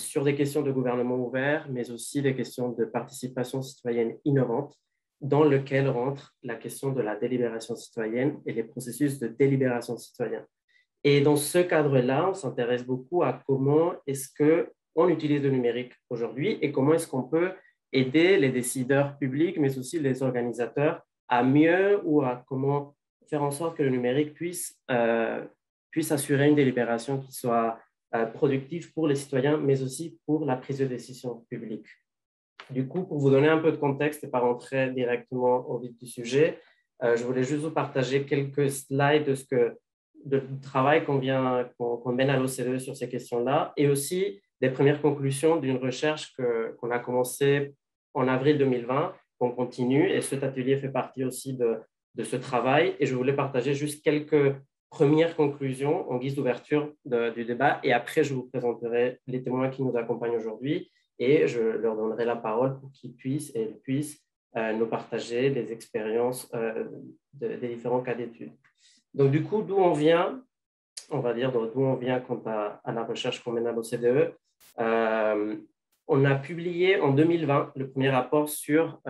sur des questions de gouvernement ouvert, mais aussi des questions de participation citoyenne innovante, dans lequel rentre la question de la délibération citoyenne et les processus de délibération citoyenne. Et dans ce cadre-là, on s'intéresse beaucoup à comment est-ce qu'on utilise le numérique aujourd'hui et comment est-ce qu'on peut aider les décideurs publics, mais aussi les organisateurs à mieux ou à comment faire en sorte que le numérique puisse assurer une délibération qui soit productive pour les citoyens, mais aussi pour la prise de décision publique. Du coup, pour vous donner un peu de contexte et pas rentrer directement au vif du sujet, je voulais juste vous partager quelques slides du travail qu'on mène à l'OCDE sur ces questions-là et aussi des premières conclusions d'une recherche qu'on a commencée en avril 2020, qu'on continue, et cet atelier fait partie aussi de ce travail. Et je voulais partager juste quelques premières conclusions en guise d'ouverture du débat, et après je vous présenterai les témoins qui nous accompagnent aujourd'hui et je leur donnerai la parole pour qu'ils puissent nous partager des expériences des différents cas d'études. Donc du coup, d'où on vient, on va dire d'où on vient quant à la recherche qu'on mène à l'OCDE. On a publié en 2020 le premier rapport sur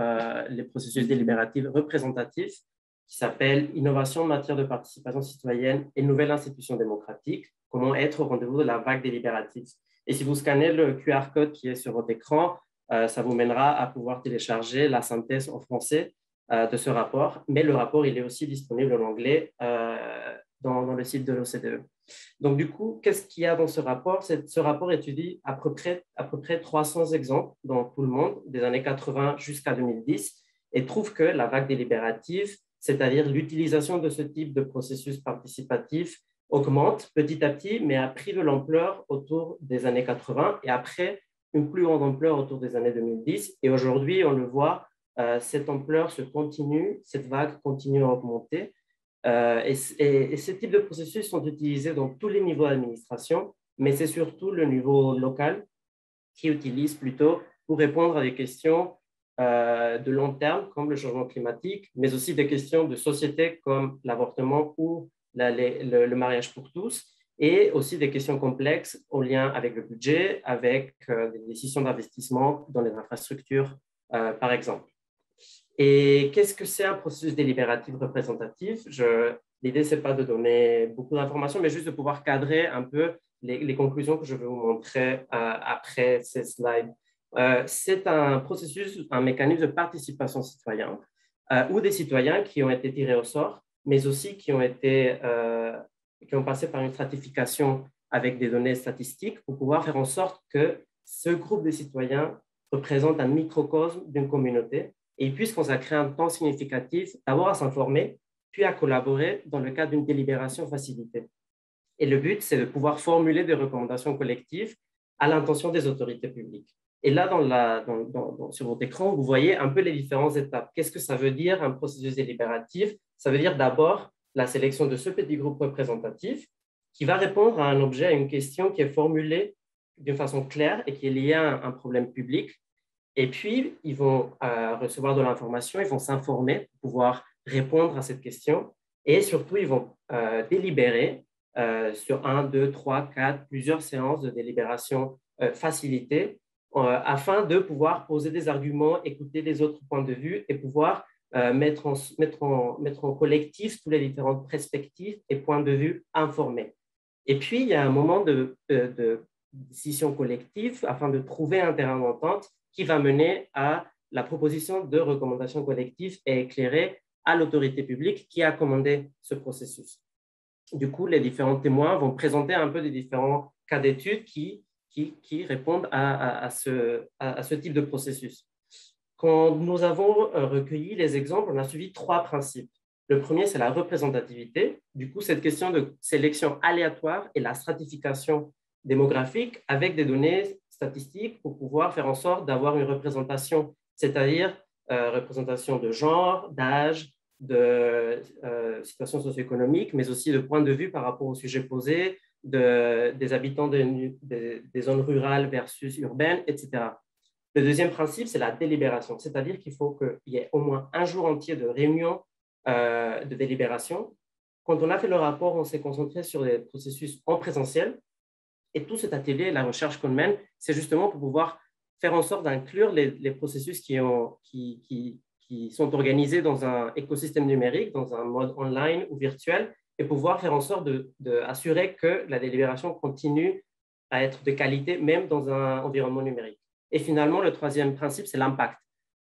les processus délibératifs représentatifs qui s'appelle « Innovation en matière de participation citoyenne et nouvelle institution démocratique, comment être au rendez-vous de la vague délibérative ». Et si vous scannez le QR code qui est sur votre écran, ça vous mènera à pouvoir télécharger la synthèse en français de ce rapport. Mais le rapport, il est aussi disponible en anglais dans le site de l'OCDE. Donc, du coup, qu'est-ce qu'il y a dans ce rapport? Ce rapport étudie à peu près 300 exemples dans tout le monde, des années 80 jusqu'à 2010, et trouve que la vague délibérative, c'est-à-dire l'utilisation de ce type de processus participatif, augmente petit à petit, mais a pris de l'ampleur autour des années 80 et après une plus grande ampleur autour des années 2010. Et aujourd'hui, on le voit, cette ampleur se continue, cette vague continue à augmenter. Et ce type de processus sont utilisés dans tous les niveaux d'administration, mais c'est surtout le niveau local qui utilise plutôt pour répondre à des questions de long terme, comme le changement climatique, mais aussi des questions de société comme l'avortement ou le mariage pour tous, et aussi des questions complexes en lien avec le budget, avec des décisions d'investissement dans les infrastructures, par exemple. Et qu'est-ce que c'est un processus délibératif représentatif? L'idée, ce n'est pas de donner beaucoup d'informations, mais juste de pouvoir cadrer un peu les conclusions que je vais vous montrer après ces slides. C'est un processus, un mécanisme de participation citoyenne où des citoyens qui ont été tirés au sort, mais aussi qui ont passé par une stratification avec des données statistiques pour pouvoir faire en sorte que ce groupe de citoyens représente un microcosme d'une communauté et ils puissent consacrer un temps significatif d'abord à s'informer, puis à collaborer dans le cadre d'une délibération facilitée. Et le but, c'est de pouvoir formuler des recommandations collectives à l'intention des autorités publiques. Et là, sur votre écran, vous voyez un peu les différentes étapes. Qu'est-ce que ça veut dire un processus délibératif? Ça veut dire d'abord la sélection de ce petit groupe représentatif qui va répondre à un objet, à une question qui est formulée d'une façon claire et qui est liée à un problème public. Et puis, ils vont recevoir de l'information, ils vont s'informer pour pouvoir répondre à cette question. Et surtout, ils vont délibérer sur 1, 2, 3, 4, plusieurs séances de délibération facilitées afin de pouvoir poser des arguments, écouter les autres points de vue et pouvoir mettre en collectif toutes les différentes perspectives et points de vue informés. Et puis, il y a un moment de décision collective afin de trouver un terrain d'entente qui va mener à la proposition de recommandations collectives et éclairées à l'autorité publique qui a commandé ce processus. Du coup, les différents témoins vont présenter un peu des différents cas d'études qui répondent à ce type de processus. Quand nous avons recueilli les exemples, on a suivi 3 principes. Le premier, c'est la représentativité. Du coup, cette question de sélection aléatoire et la stratification démographique avec des données statistiques pour pouvoir faire en sorte d'avoir une représentation, c'est-à-dire représentation de genre, d'âge, de situation socio-économique, mais aussi de point de vue par rapport au sujet posé, des habitants des zones rurales versus urbaines, etc. Le deuxième principe, c'est la délibération, c'est-à-dire qu'il faut qu'il y ait au moins un jour entier de réunion de délibération. Quand on a fait le rapport, on s'est concentré sur les processus en présentiel, Et tout cet atelier, la recherche qu'on mène, c'est justement pour pouvoir faire en sorte d'inclure les processus qui sont organisés dans un écosystème numérique, dans un mode online ou virtuel, et pouvoir faire en sorte d'assurer que la délibération continue à être de qualité, même dans un environnement numérique. Et finalement, le troisième principe, c'est l'impact.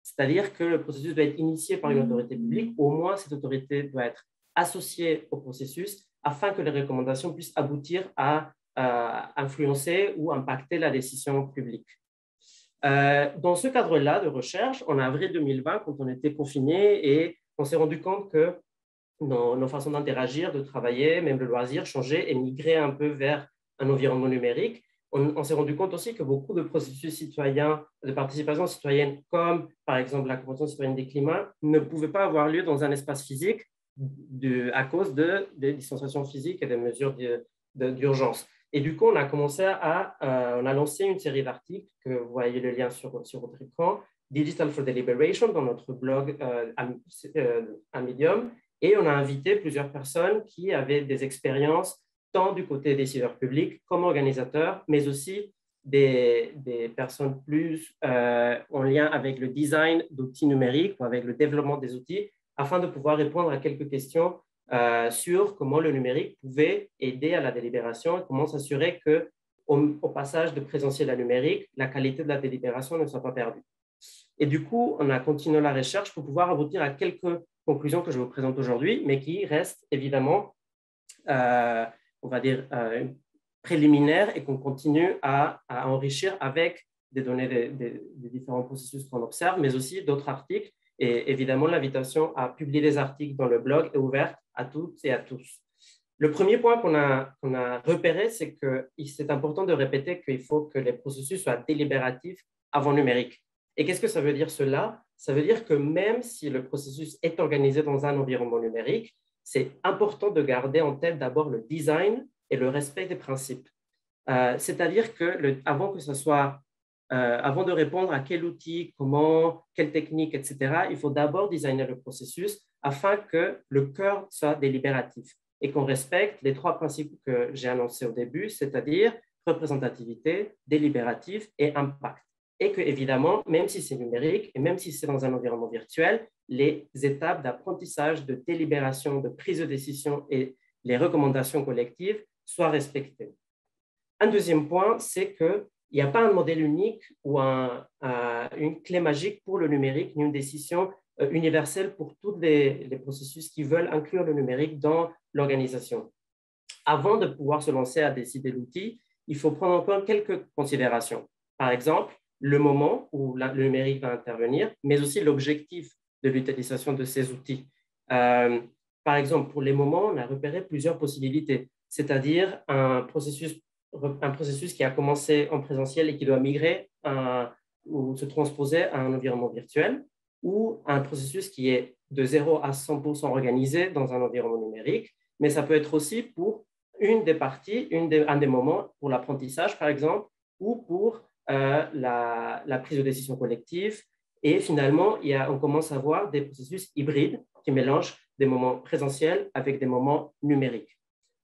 C'est-à-dire que le processus doit être initié par une autorité publique, au moins cette autorité doit être associée au processus afin que les recommandations puissent aboutir à influencer ou impacter la décision publique. Dans ce cadre-là de recherche, en avril 2020, quand on était confinés, et on s'est rendu compte que nos façons d'interagir, de travailler, même de loisirs, changeaient et migraient un peu vers un environnement numérique. On s'est rendu compte aussi que beaucoup de processus citoyens, de participation citoyenne, comme par exemple la Convention citoyenne des climats, ne pouvaient pas avoir lieu dans un espace physique à cause des distanciations physiques et des mesures d'urgence. Et du coup, on a lancé une série d'articles, que vous voyez le lien sur votre écran, Digital for Deliberation, dans notre blog à Medium. Et on a invité plusieurs personnes qui avaient des expériences tant du côté des décideurs publics comme organisateurs, mais aussi des personnes plus en lien avec le design d'outils numériques ou avec le développement des outils, afin de pouvoir répondre à quelques questions sur comment le numérique pouvait aider à la délibération et comment s'assurer qu'au passage de présentiel à numérique, la qualité de la délibération ne soit pas perdue. Et du coup, on a continué la recherche pour pouvoir aboutir à quelques conclusions que je vous présente aujourd'hui, mais qui restent évidemment, on va dire, préliminaires et qu'on continue à enrichir avec des données des différents processus qu'on observe, mais aussi d'autres articles. Et évidemment, l'invitation à publier des articles dans le blog est ouverte à toutes et à tous. Le premier point qu'on a repéré, c'est que c'est important de répéter qu'il faut que les processus soient délibératifs avant numérique. Et qu'est-ce que ça veut dire cela? Ça veut dire que même si le processus est organisé dans un environnement numérique, c'est important de garder en tête d'abord le design et le respect des principes. C'est-à-dire que avant de répondre à quel outil, comment, quelle technique, etc., il faut d'abord designer le processus afin que le cœur soit délibératif et qu'on respecte les trois principes que j'ai annoncés au début, c'est-à-dire représentativité, délibératif et impact. Et que, évidemment, même si c'est numérique et même si c'est dans un environnement virtuel, les étapes d'apprentissage, de délibération, de prise de décision et les recommandations collectives soient respectées. Un deuxième point, c'est qu'il n'y a pas un modèle unique ou une clé magique pour le numérique, ni une décision universelle pour tous les processus qui veulent inclure le numérique dans l'organisation. Avant de pouvoir se lancer à décider l'outil, il faut prendre en compte quelques considérations. Par exemple, le moment où le numérique va intervenir, mais aussi l'objectif de l'utilisation de ces outils. Par exemple, pour les moments, on a repéré plusieurs possibilités, c'est-à-dire un processus qui a commencé en présentiel et qui doit migrer ou se transposer à un environnement virtuel, ou un processus qui est de 0 à 100% organisé dans un environnement numérique, mais ça peut être aussi pour une des parties, un des moments pour l'apprentissage, par exemple, ou pour la prise de décision collective. Et finalement, on commence à voir des processus hybrides qui mélangent des moments présentiels avec des moments numériques.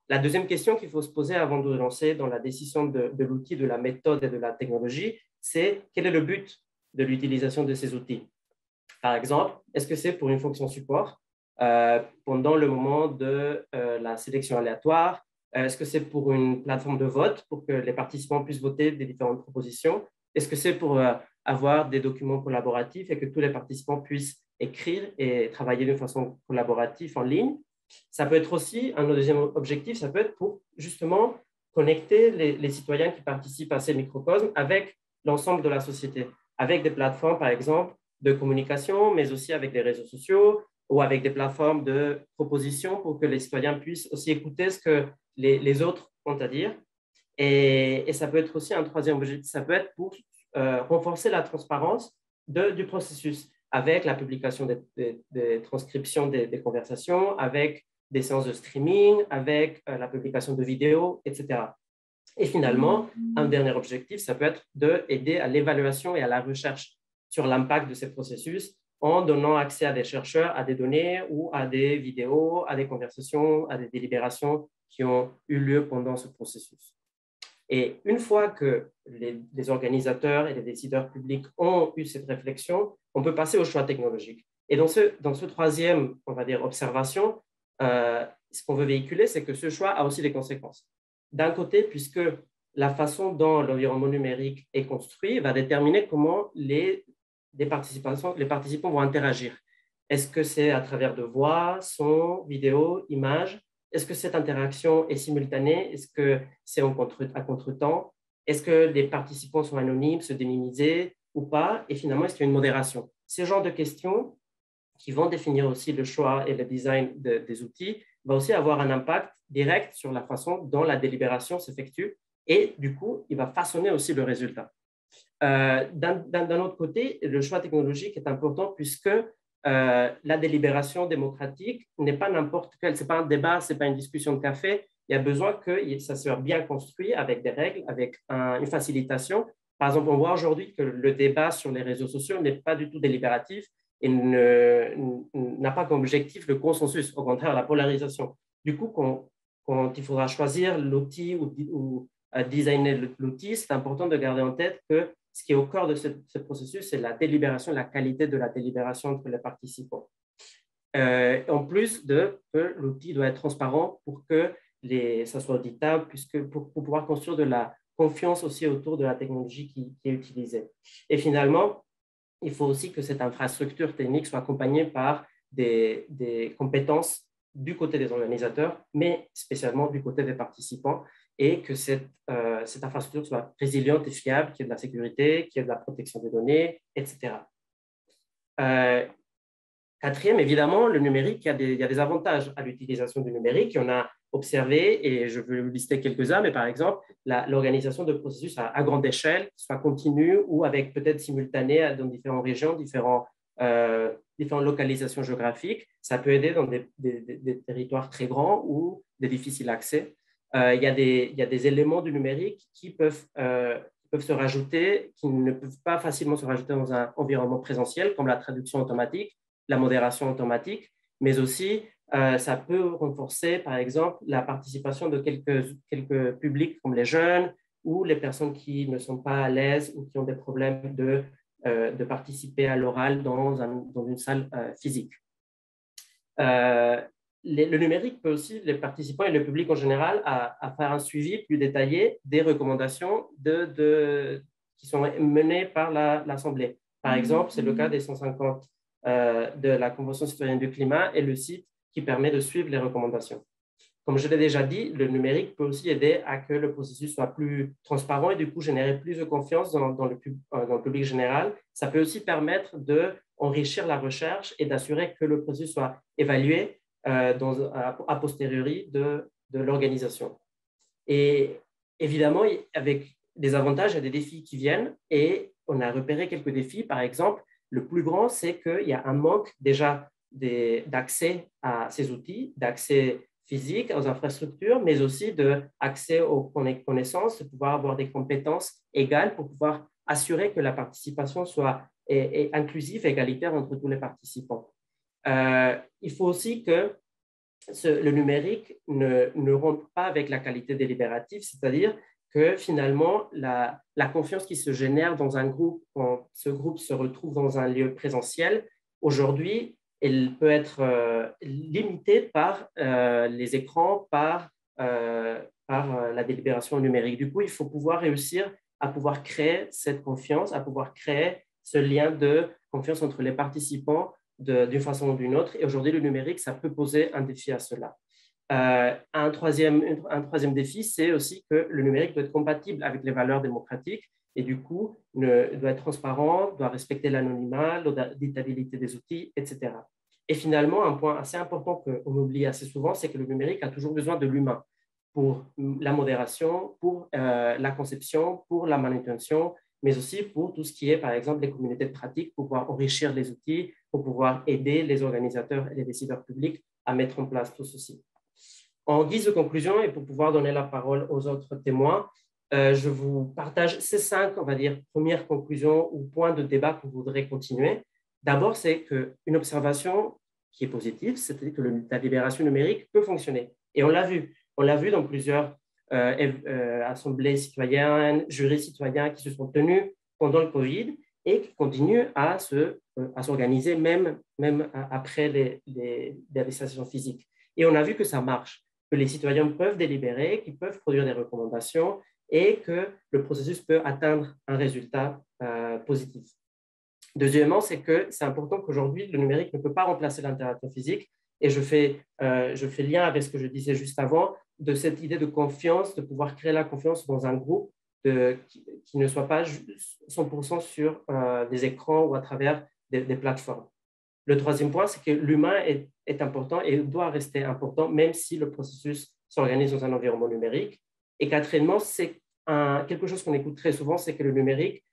La deuxième question qu'il faut se poser avant de lancer dans la décision de l'outil, de la méthode et de la technologie, c'est quel est le but de l'utilisation de ces outils? Par exemple, est-ce que c'est pour une fonction support pendant le moment de la sélection aléatoire? Est-ce que c'est pour une plateforme de vote pour que les participants puissent voter des différentes propositions? Est-ce que c'est pour avoir des documents collaboratifs et que tous les participants puissent écrire et travailler de façon collaborative en ligne? Ça peut être aussi, un deuxième objectif, ça peut être pour justement connecter les citoyens qui participent à ces microcosmes avec l'ensemble de la société, avec des plateformes, par exemple, de communication, mais aussi avec des réseaux sociaux ou avec des plateformes de proposition pour que les citoyens puissent aussi écouter ce que les autres ont à dire. Et ça peut être aussi un troisième objectif, ça peut être pour renforcer la transparence du processus avec la publication des transcriptions des conversations, avec des séances de streaming, avec la publication de vidéos, etc. Et finalement, un dernier objectif, ça peut être d'aider à l'évaluation et à la recherche sur l'impact de ces processus en donnant accès à des chercheurs, à des données ou à des vidéos, à des conversations, à des délibérations qui ont eu lieu pendant ce processus. Et une fois que les organisateurs et les décideurs publics ont eu cette réflexion, on peut passer au choix technologique. Et dans ce troisième, on va dire, observation, ce qu'on veut véhiculer, c'est que ce choix a aussi des conséquences. D'un côté, puisque la façon dont l'environnement numérique est construit va déterminer comment les participants vont interagir. Est-ce que c'est à travers de voix, son, vidéo, images? Est-ce que cette interaction est simultanée? Est-ce que c'est à contre-temps? Est-ce que les participants sont anonymes, pseudonymisés ou pas? Et finalement, est-ce qu'il y a une modération? Ces genres de questions qui vont définir aussi le choix et le design des outils va aussi avoir un impact direct sur la façon dont la délibération s'effectue et du coup, il va façonner aussi le résultat. D'un autre côté, le choix technologique est important puisque la délibération démocratique n'est pas n'importe quelle, ce n'est pas un débat, ce n'est pas une discussion de café. Il y a besoin que ça soit bien construit avec des règles, avec une facilitation. Par exemple, on voit aujourd'hui que le débat sur les réseaux sociaux n'est pas du tout délibératif et n'a pas comme objectif le consensus, au contraire, la polarisation. Du coup, quand il faudra choisir l'outil ou designer l'outil, c'est important de garder en tête que ce qui est au cœur de ce processus, c'est la délibération, la qualité de la délibération entre les participants. En plus que l'outil doit être transparent pour que ça soit auditable, pour pouvoir construire de la confiance aussi autour de la technologie qui est utilisée. Et finalement, il faut aussi que cette infrastructure technique soit accompagnée par des compétences du côté des organisateurs, mais spécialement du côté des participants, et que cette infrastructure soit résiliente et fiable, qu'il y ait de la sécurité, qu'il y ait de la protection des données, etc. Quatrième, évidemment, le numérique, il y a des avantages à l'utilisation du numérique. On a observé, et je vais lister quelques-uns, mais par exemple, l'organisation de processus à grande échelle, soit continue ou avec peut-être simultané dans différentes régions, différentes localisations géographiques. Ça peut aider dans des territoires très grands ou des difficiles accès. Il y a des éléments du numérique qui peuvent se rajouter, qui ne peuvent pas facilement se rajouter dans un environnement présentiel, comme la traduction automatique, la modération automatique, mais aussi ça peut renforcer, par exemple, la participation de quelques publics comme les jeunes ou les personnes qui ne sont pas à l'aise ou qui ont des problèmes de participer à l'oral dans une salle physique. Le numérique peut aussi, les participants et le public en général, à faire un suivi plus détaillé des recommandations qui sont menées par l'Assemblée. Par exemple, c'est le cas des 150 de la Convention citoyenne du climat et le site qui permet de suivre les recommandations. Comme je l'ai déjà dit, le numérique peut aussi aider à que le processus soit plus transparent et du coup générer plus de confiance dans le public général. Ça peut aussi permettre d'enrichir la recherche et d'assurer que le processus soit évalué a posteriori de l'organisation. Et évidemment, avec des avantages et des défis qui viennent, et on a repéré quelques défis. Par exemple, le plus grand, c'est qu'il y a un manque déjà d'accès à ces outils, d'accès physique aux infrastructures, mais aussi d'accès aux connaissances, de pouvoir avoir des compétences égales pour pouvoir assurer que la participation soit inclusive et égalitaire entre tous les participants. Il faut aussi que le numérique ne rompe pas avec la qualité délibérative, c'est-à-dire que finalement, la confiance qui se génère dans un groupe, quand ce groupe se retrouve dans un lieu présentiel, aujourd'hui, elle peut être limitée par les écrans, par la délibération numérique. Du coup, il faut pouvoir réussir à pouvoir créer cette confiance, à pouvoir créer ce lien de confiance entre les participants d'une façon ou d'une autre. Et aujourd'hui, le numérique, ça peut poser un défi à cela. Un troisième défi, c'est aussi que le numérique doit être compatible avec les valeurs démocratiques et du coup, doit être transparent, doit respecter l'anonymat, l'auditabilité des outils, etc. Et finalement, un point assez important qu'on oublie assez souvent, c'est que le numérique a toujours besoin de l'humain pour la modération, pour la conception, pour la manutention, mais aussi pour tout ce qui est, par exemple, les communautés de pratique, pour pouvoir enrichir les outils, pour pouvoir aider les organisateurs et les décideurs publics à mettre en place tout ceci. En guise de conclusion et pour pouvoir donner la parole aux autres témoins, je vous partage ces 5, on va dire, premières conclusions ou points de débat que vous voudrez continuer. D'abord, c'est qu'une observation qui est positive, c'est-à-dire que la libération numérique peut fonctionner. Et on l'a vu dans plusieurs assemblées citoyennes, jurys citoyens qui se sont tenus pendant le Covid et qui continuent à s'organiser même après les législations physiques. Et on a vu que ça marche, que les citoyens peuvent délibérer, qu'ils peuvent produire des recommandations et que le processus peut atteindre un résultat positif. Deuxièmement, c'est que c'est important qu'aujourd'hui, le numérique ne peut pas remplacer l'interaction physique. Et je fais lien avec ce que je disais juste avant, de cette idée de confiance, de pouvoir créer la confiance dans un groupe qui ne soit pas 100% sur des écrans ou à travers des plateformes. Le troisième point, c'est que l'humain est important et doit rester important, même si le processus s'organise dans un environnement numérique. Et quatrièmement, c'est quelque chose qu'on écoute très souvent, c'est que le numérique,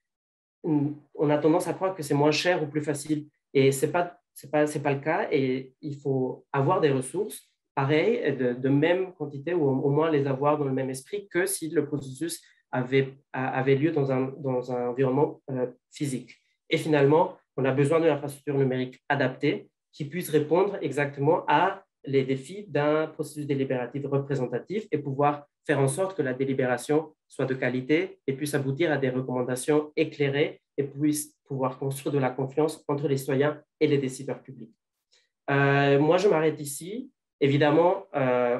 on a tendance à croire que c'est moins cher ou plus facile. Et ce n'est pas le cas. Et il faut avoir des ressources pareilles, de même quantité, ou au moins les avoir dans le même esprit que si le processus avait lieu dans un environnement physique. Et finalement, on a besoin d'une infrastructure numérique adaptée qui puisse répondre exactement à les défis d'un processus délibératif représentatif et pouvoir faire en sorte que la délibération soit de qualité et puisse aboutir à des recommandations éclairées et puisse pouvoir construire de la confiance entre les citoyens et les décideurs publics. Moi, je m'arrête ici. Évidemment,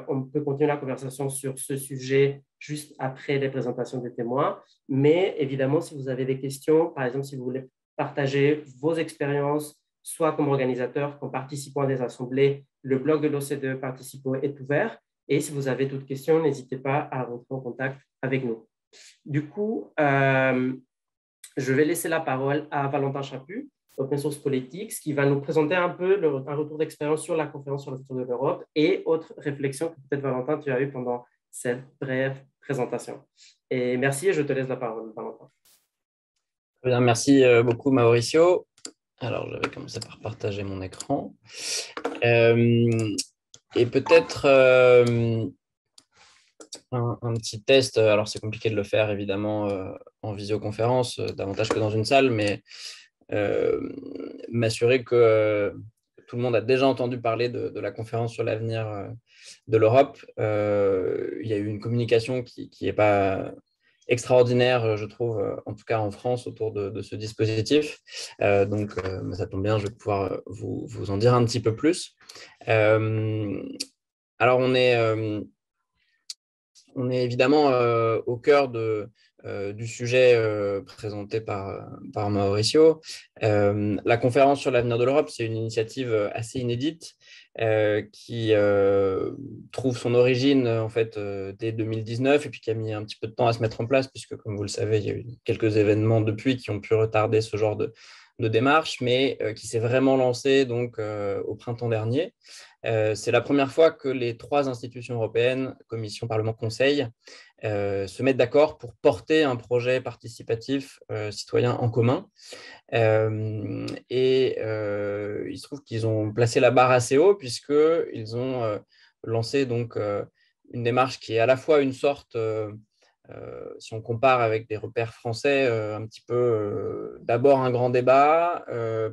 on peut continuer la conversation sur ce sujet juste après les présentations des témoins, mais évidemment, si vous avez des questions, par exemple, si vous voulez partager vos expériences, soit comme organisateur, comme participant à des assemblées, le blog de l'OCDE Participo est ouvert. Et si vous avez toute question, n'hésitez pas à rentrer en contact avec nous. Du coup, je vais laisser la parole à Valentin Chaput, Open Source Politics, qui va nous présenter un peu un retour d'expérience sur la conférence sur le futur de l'Europe et autres réflexions que peut-être, Valentin, tu as eues pendant cette brève présentation. Et merci, et je te laisse la parole, Valentin. Bien, merci beaucoup, Mauricio. Alors, je vais commencer par partager mon écran. Et peut-être un petit test. Alors, c'est compliqué de le faire, évidemment, en visioconférence, davantage que dans une salle, mais m'assurer que tout le monde a déjà entendu parler de la conférence sur l'avenir de l'Europe. Il y a eu une communication qui n'est pas extraordinaire, je trouve, en tout cas en France, autour de ce dispositif. Donc, ça tombe bien, je vais pouvoir vous en dire un petit peu plus. Alors, on est évidemment au cœur du sujet présenté par Mauricio. La conférence sur l'avenir de l'Europe, c'est une initiative assez inédite qui trouve son origine en fait dès 2019 et puis qui a mis un petit peu de temps à se mettre en place puisque, comme vous le savez, il y a eu quelques événements depuis qui ont pu retarder ce genre de démarche, mais qui s'est vraiment lancée donc, au printemps dernier. C'est la première fois que les trois institutions européennes, Commission, Parlement, Conseil, se mettent d'accord pour porter un projet participatif citoyen en commun. Il se trouve qu'ils ont placé la barre assez haut puisqu'ils ont lancé donc, une démarche qui est à la fois une sorte, si on compare avec des repères français, un petit peu d'abord un grand débat,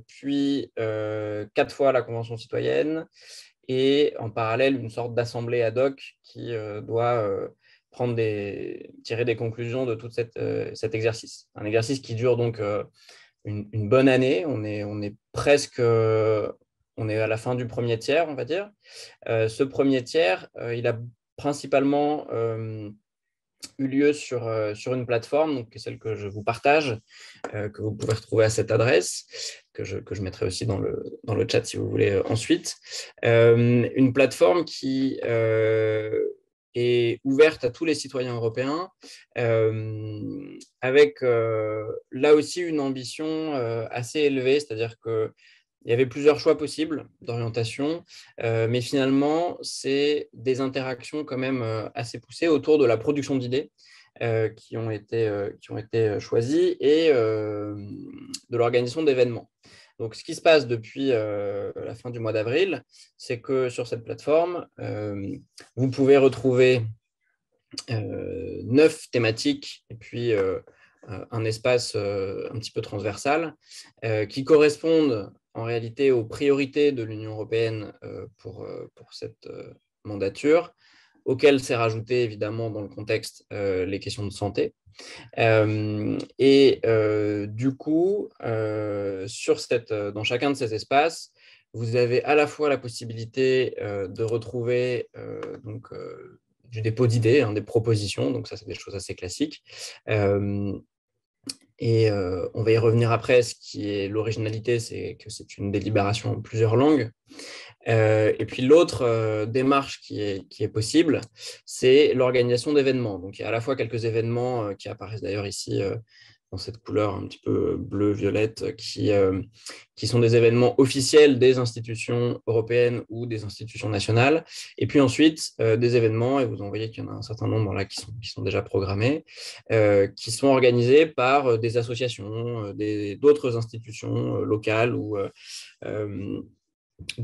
puis 4 fois la Convention citoyenne, et en parallèle une sorte d'assemblée ad hoc qui doit tirer des conclusions de tout cet exercice. Un exercice qui dure donc une bonne année. On est presque on est à la fin du premier tiers, on va dire. Ce premier tiers, il a principalement eu lieu sur une plateforme, donc celle que je vous partage, que vous pouvez retrouver à cette adresse, que je mettrai aussi dans le chat si vous voulez ensuite. Une plateforme qui est ouverte à tous les citoyens européens, avec là aussi une ambition assez élevée, c'est-à-dire que il y avait plusieurs choix possibles d'orientation, mais finalement, c'est des interactions quand même assez poussées autour de la production d'idées qui ont été choisies et de l'organisation d'événements. Donc, ce qui se passe depuis la fin du mois d'avril, c'est que sur cette plateforme, vous pouvez retrouver 9 thématiques et puis un espace un petit peu transversal qui correspondent en réalité aux priorités de l'Union européenne pour cette mandature. auxquelles s'est rajouté évidemment dans le contexte les questions de santé. Du coup, dans chacun de ces espaces, vous avez à la fois la possibilité de retrouver du dépôt d'idées, des propositions, donc ça c'est des choses assez classiques. On va y revenir après. Ce qui est l'originalité, c'est que c'est une délibération en plusieurs langues. Et puis l'autre démarche qui est possible, c'est l'organisation d'événements. Donc il y a à la fois quelques événements qui apparaissent d'ailleurs ici dans cette couleur un petit peu bleu-violette, qui sont des événements officiels des institutions européennes ou des institutions nationales. Et puis ensuite, des événements, et vous en voyez qu'il y en a un certain nombre là qui sont déjà programmés, qui sont organisés par des associations, d'autres institutions locales ou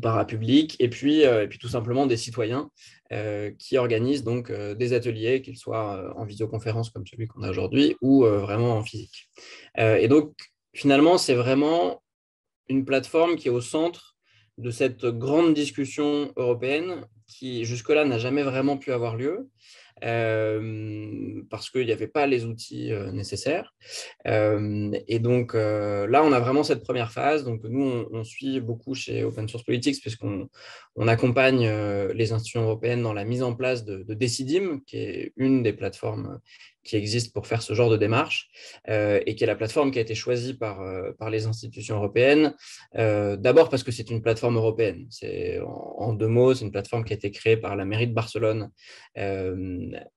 parapublics, et puis tout simplement des citoyens qui organisent donc des ateliers, qu'ils soient en visioconférence comme celui qu'on a aujourd'hui ou vraiment en physique. Et donc, finalement, c'est vraiment une plateforme qui est au centre de cette grande discussion européenne qui, jusque-là, n'a jamais vraiment pu avoir lieu. Parce qu'il n'y avait pas les outils nécessaires. Et donc là, on a vraiment cette première phase. Donc nous, on suit beaucoup chez Open Source Politics puisqu'on accompagne les institutions européennes dans la mise en place de Decidim, qui est une des plateformes qui existe pour faire ce genre de démarche et qui est la plateforme qui a été choisie par les institutions européennes. D'abord parce que c'est une plateforme européenne. En deux mots, c'est une plateforme qui a été créée par la mairie de Barcelone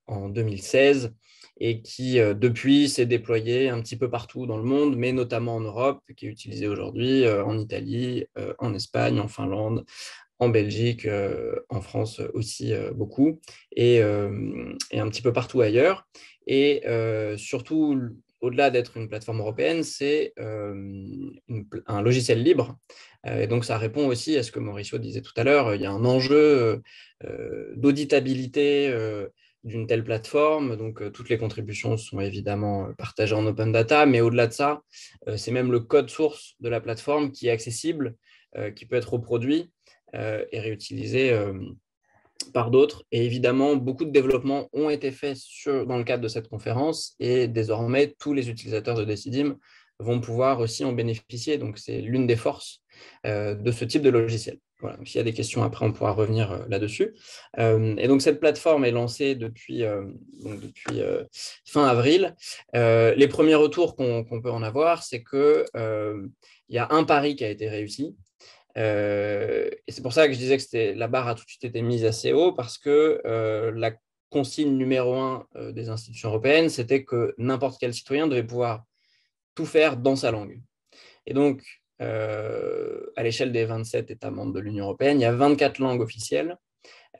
en 2016 et qui, depuis, s'est déployée un petit peu partout dans le monde, mais notamment en Europe, qui est utilisée aujourd'hui en Italie, en Espagne, en Finlande, en Belgique, en France aussi beaucoup, et un petit peu partout ailleurs. Et surtout, au-delà d'être une plateforme européenne, c'est un logiciel libre. Et donc, ça répond aussi à ce que Mauricio disait tout à l'heure. Il y a un enjeu d'auditabilité d'une telle plateforme. Donc, toutes les contributions sont évidemment partagées en open data, mais au-delà de ça, c'est même le code source de la plateforme qui est accessible, qui peut être reproduit et réutilisé par d'autres. Et évidemment, beaucoup de développements ont été faits dans le cadre de cette conférence et désormais, tous les utilisateurs de Decidim vont pouvoir aussi en bénéficier. Donc, c'est l'une des forces de ce type de logiciel. Voilà. S'il y a des questions après, on pourra revenir là-dessus. Et donc, cette plateforme est lancée depuis fin avril. Les premiers retours qu'on peut en avoir, c'est qu'il y a un pari qui a été réussi. Et c'est pour ça que je disais que la barre a tout de suite été mise assez haut, parce que la consigne numéro 1 des institutions européennes, c'était que n'importe quel citoyen devait pouvoir tout faire dans sa langue. Et donc, à l'échelle des 27 États membres de l'Union européenne, il y a 24 langues officielles.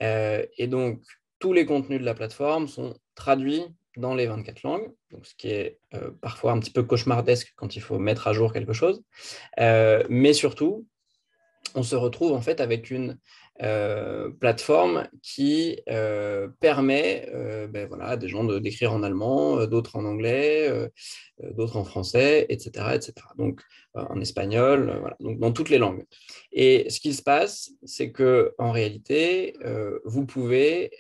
Et donc, tous les contenus de la plateforme sont traduits dans les 24 langues, donc ce qui est parfois un petit peu cauchemardesque quand il faut mettre à jour quelque chose. Mais surtout, on se retrouve en fait avec une plateforme qui permet à des gens d'écrire en allemand, d'autres en anglais, d'autres en français, etc. etc. Donc en espagnol, voilà. Donc dans toutes les langues. Et ce qui se passe, c'est qu'en réalité, vous pouvez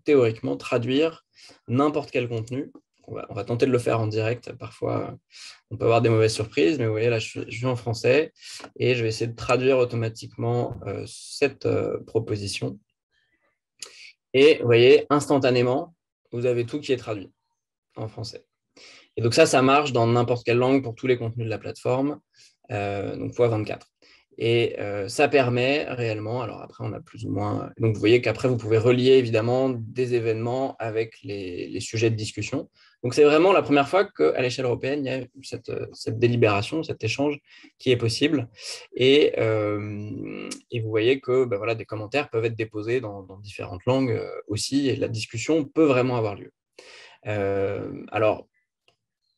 théoriquement traduire n'importe quel contenu. On va tenter de le faire en direct. Parfois, on peut avoir des mauvaises surprises, mais vous voyez, là, je suis en français et je vais essayer de traduire automatiquement cette proposition. Et vous voyez, instantanément, vous avez tout qui est traduit en français. Et donc ça marche dans n'importe quelle langue pour tous les contenus de la plateforme, donc x24. Et ça permet réellement, alors après on a plus ou moins, donc vous voyez qu'après vous pouvez relier évidemment des événements avec les sujets de discussion. Donc c'est vraiment la première fois qu'à l'échelle européenne, il y a cette délibération, cet échange qui est possible. Et vous voyez que des commentaires peuvent être déposés dans différentes langues aussi, et la discussion peut vraiment avoir lieu. Alors,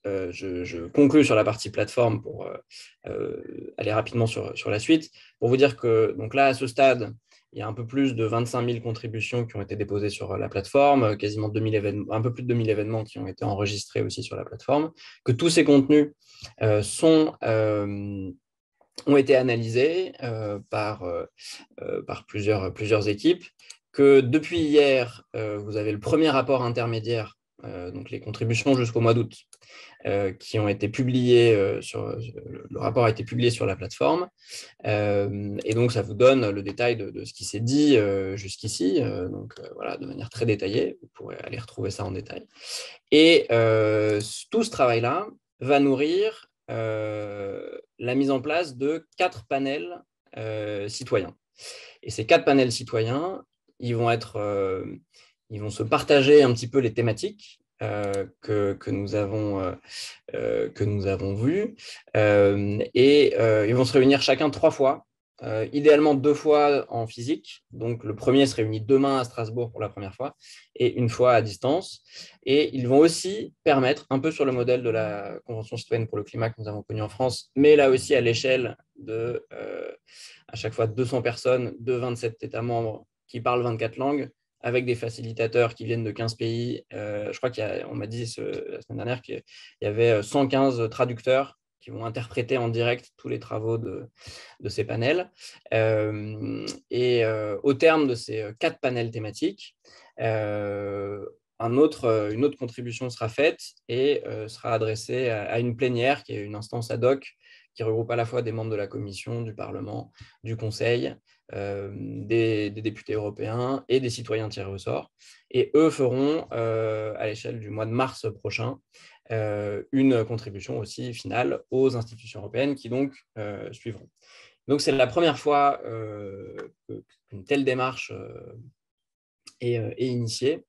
je conclus sur la partie plateforme pour aller rapidement sur la suite. Pour vous dire que donc là, à ce stade, il y a un peu plus de 25 000 contributions qui ont été déposées sur la plateforme, quasiment 2000 événements, un peu plus de 2000 événements qui ont été enregistrés aussi sur la plateforme, que tous ces contenus ont été analysés par plusieurs équipes, que depuis hier, vous avez le premier rapport intermédiaire, donc les contributions jusqu'au mois d'août, qui ont été publiées, le rapport a été publié sur la plateforme. Et donc, ça vous donne le détail de ce qui s'est dit jusqu'ici, voilà, de manière très détaillée. Vous pourrez aller retrouver ça en détail. Et tout ce travail-là va nourrir la mise en place de 4 panels citoyens. Et ces 4 panels citoyens, ils vont se partager un petit peu les thématiques que nous avons vues. Et ils vont se réunir chacun 3 fois, idéalement 2 fois en physique. Donc, le premier se réunit demain à Strasbourg pour la première fois et une fois à distance. Et ils vont aussi permettre, un peu sur le modèle de la Convention citoyenne pour le climat que nous avons connue en France, mais là aussi à l'échelle de, à chaque fois, 200 personnes de 27 États membres qui parlent 24 langues, avec des facilitateurs qui viennent de 15 pays. Je crois qu'on m'a dit la semaine dernière qu'il y avait 115 traducteurs qui vont interpréter en direct tous les travaux de ces panels. Au terme de ces 4 panels thématiques, une autre contribution sera faite et sera adressée à une plénière qui est une instance ad hoc qui regroupe à la fois des membres de la Commission, du Parlement, du Conseil, des députés européens et des citoyens tirés au sort. Et eux feront, à l'échelle du mois de mars prochain, une contribution aussi finale aux institutions européennes qui donc suivront. Donc, c'est la première fois qu'une telle démarche est initiée.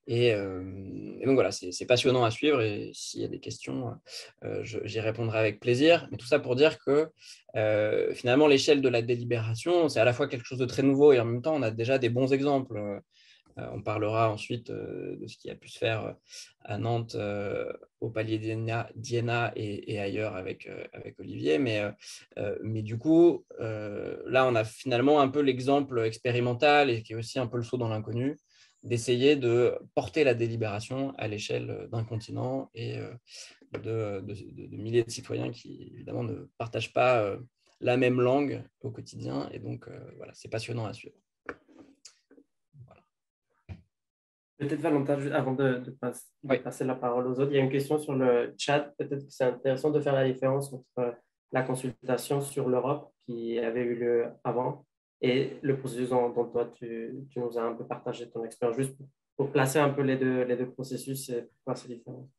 Et donc voilà, c'est passionnant à suivre et s'il y a des questions, j'y répondrai avec plaisir. Mais tout ça pour dire que finalement, l'échelle de la délibération, c'est à la fois quelque chose de très nouveau et en même temps, on a déjà des bons exemples. On parlera ensuite de ce qui a pu se faire à Nantes, au Palais d'Iéna et ailleurs avec Olivier. Mais du coup, là, on a finalement un peu l'exemple expérimental et qui est aussi un peu le saut dans l'inconnu d'essayer de porter la délibération à l'échelle d'un continent et de milliers de citoyens qui, évidemment, ne partagent pas la même langue au quotidien. Et donc, voilà, c'est passionnant à suivre. Peut-être, Valentin, avant de passer la parole aux autres, il y a une question sur le chat. Peut-être que c'est intéressant de faire la différence entre la consultation sur l'Europe qui avait eu lieu avant et le processus dont toi, tu nous as un peu partagé ton expérience, juste pour placer un peu les deux processus et pourquoi c'est différent.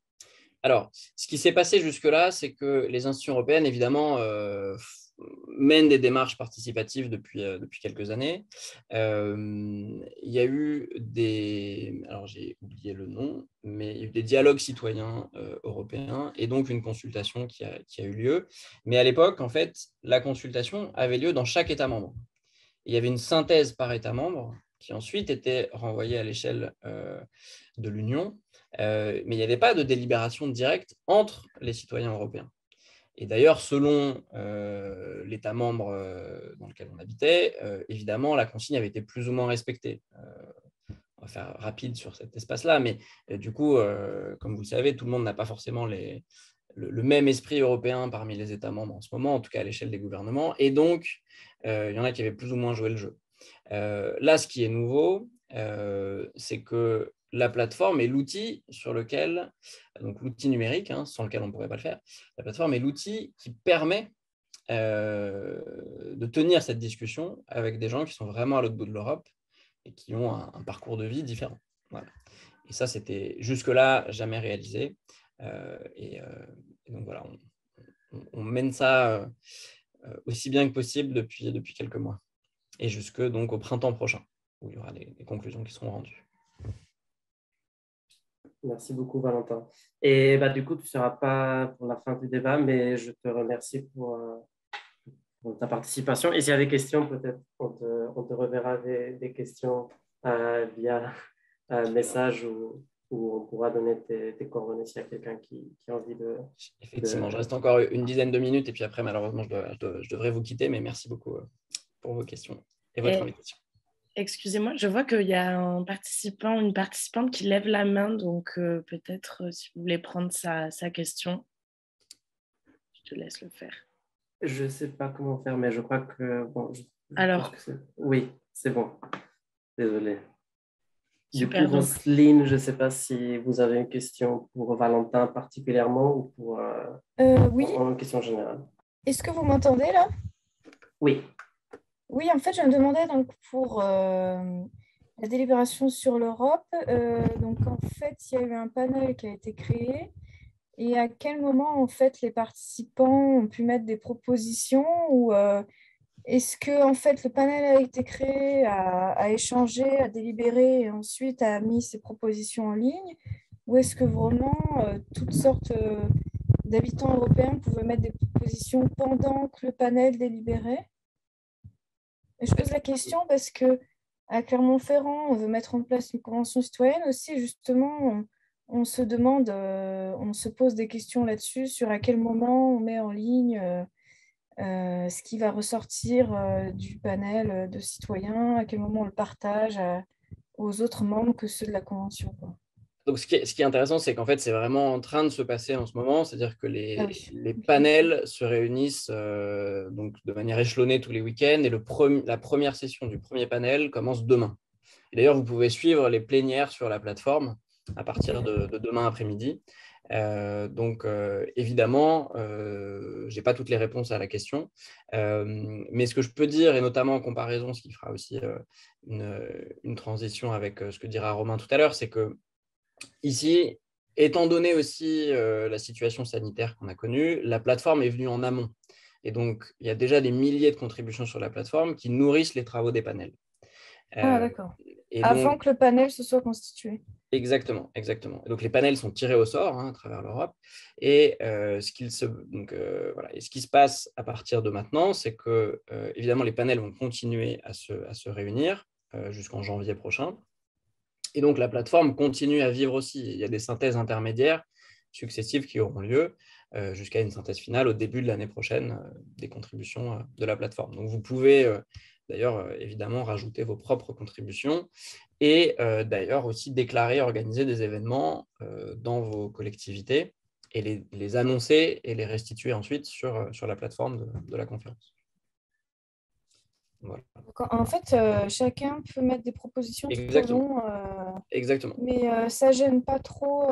Alors, ce qui s'est passé jusque-là, c'est que les institutions européennes, évidemment, mènent des démarches participatives depuis quelques années. Il y a eu alors j'ai oublié le nom, mais il y a eu des dialogues citoyens européens et donc une consultation qui a eu lieu. Mais à l'époque, en fait, la consultation avait lieu dans chaque État membre. Il y avait une synthèse par État membre qui ensuite était renvoyée à l'échelle de l'Union, mais il n'y avait pas de délibération directe entre les citoyens européens. Et d'ailleurs, selon l'État membre dans lequel on habitait, évidemment, la consigne avait été plus ou moins respectée. On va faire rapide sur cet espace-là, mais du coup, comme vous le savez, tout le monde n'a pas forcément le même esprit européen parmi les États membres en ce moment, en tout cas à l'échelle des gouvernements, et donc il y en a qui avaient plus ou moins joué le jeu. Là, ce qui est nouveau, c'est que la plateforme est l'outil sur lequel, donc l'outil numérique, sans lequel on ne pourrait pas le faire, la plateforme est l'outil qui permet de tenir cette discussion avec des gens qui sont vraiment à l'autre bout de l'Europe et qui ont un parcours de vie différent. Voilà. Et ça, c'était jusque-là jamais réalisé. Et donc voilà, on mène ça aussi bien que possible depuis quelques mois. Et jusque donc au printemps prochain, où il y aura des conclusions qui seront rendues. Merci beaucoup, Valentin. Et du coup, tu ne seras pas pour la fin du débat, mais je te remercie pour ta participation. Et s'il y a des questions, peut-être on te reverra des questions via un message où on pourra donner tes coordonnées s'il y a quelqu'un qui a envie de... Effectivement, je reste encore une dizaine de minutes et puis après, malheureusement, je devrais vous quitter, mais merci beaucoup pour vos questions et votre invitation. Excusez-moi, je vois qu'il y a un participant, une participante qui lève la main, donc peut-être si vous voulez prendre sa question, je te laisse le faire. Je ne sais pas comment faire, mais je crois que... Alors, oui, c'est bon. Désolé. Du Super. coup, Roselyne, je ne sais pas si vous avez une question pour Valentin particulièrement ou pour Oui. une question générale. Est-ce que vous m'entendez là? Oui. Oui, en fait, je me demandais donc pour la délibération sur l'Europe. Donc, en fait, il y a eu un panel qui a été créé. Et à quel moment, en fait, les participants ont pu mettre des propositions ou est-ce que, en fait, le panel a été créé, a échangé, a délibéré et ensuite a mis ses propositions en ligne? Ou est-ce que vraiment toutes sortes d'habitants européens pouvaient mettre des propositions pendant que le panel délibérait? Et je pose la question parce que à Clermont-Ferrand, on veut mettre en place une convention citoyenne aussi. Justement, on se demande, on se pose des questions là-dessus sur à quel moment on met en ligne ce qui va ressortir du panel de citoyens, à quel moment on le partage aux autres membres que ceux de la convention, quoi. Donc, ce qui est intéressant, c'est qu'en fait, c'est vraiment en train de se passer en ce moment. C'est-à-dire que Ah oui. les panels se réunissent donc de manière échelonnée tous les week-ends et la première session du premier panel commence demain. Et d'ailleurs, vous pouvez suivre les plénières sur la plateforme à partir de demain après-midi. Évidemment, je n'ai pas toutes les réponses à la question. Mais ce que je peux dire, et notamment en comparaison, ce qui fera aussi une transition avec ce que dira Romain tout à l'heure, c'est que ici, étant donné aussi la situation sanitaire qu'on a connue, la plateforme est venue en amont. Et donc, il y a déjà des milliers de contributions sur la plateforme qui nourrissent les travaux des panels. Ah, d'accord. Et Avant donc, que le panel se soit constitué. exactement, exactement. Et donc, les panels sont tirés au sort à travers l'Europe. Et ce qui se passe à partir de maintenant, c'est que, évidemment, les panels vont continuer à se réunir jusqu'en janvier prochain. Et donc, la plateforme continue à vivre aussi. Il y a des synthèses intermédiaires successives qui auront lieu jusqu'à une synthèse finale au début de l'année prochaine des contributions de la plateforme. Donc, vous pouvez d'ailleurs évidemment rajouter vos propres contributions et d'ailleurs aussi déclarer, organiser des événements dans vos collectivités et les annoncer et les restituer ensuite sur la plateforme de la conférence. Voilà. En fait, chacun peut mettre des propositions tout au long. Exactement. Mais ça gêne pas trop.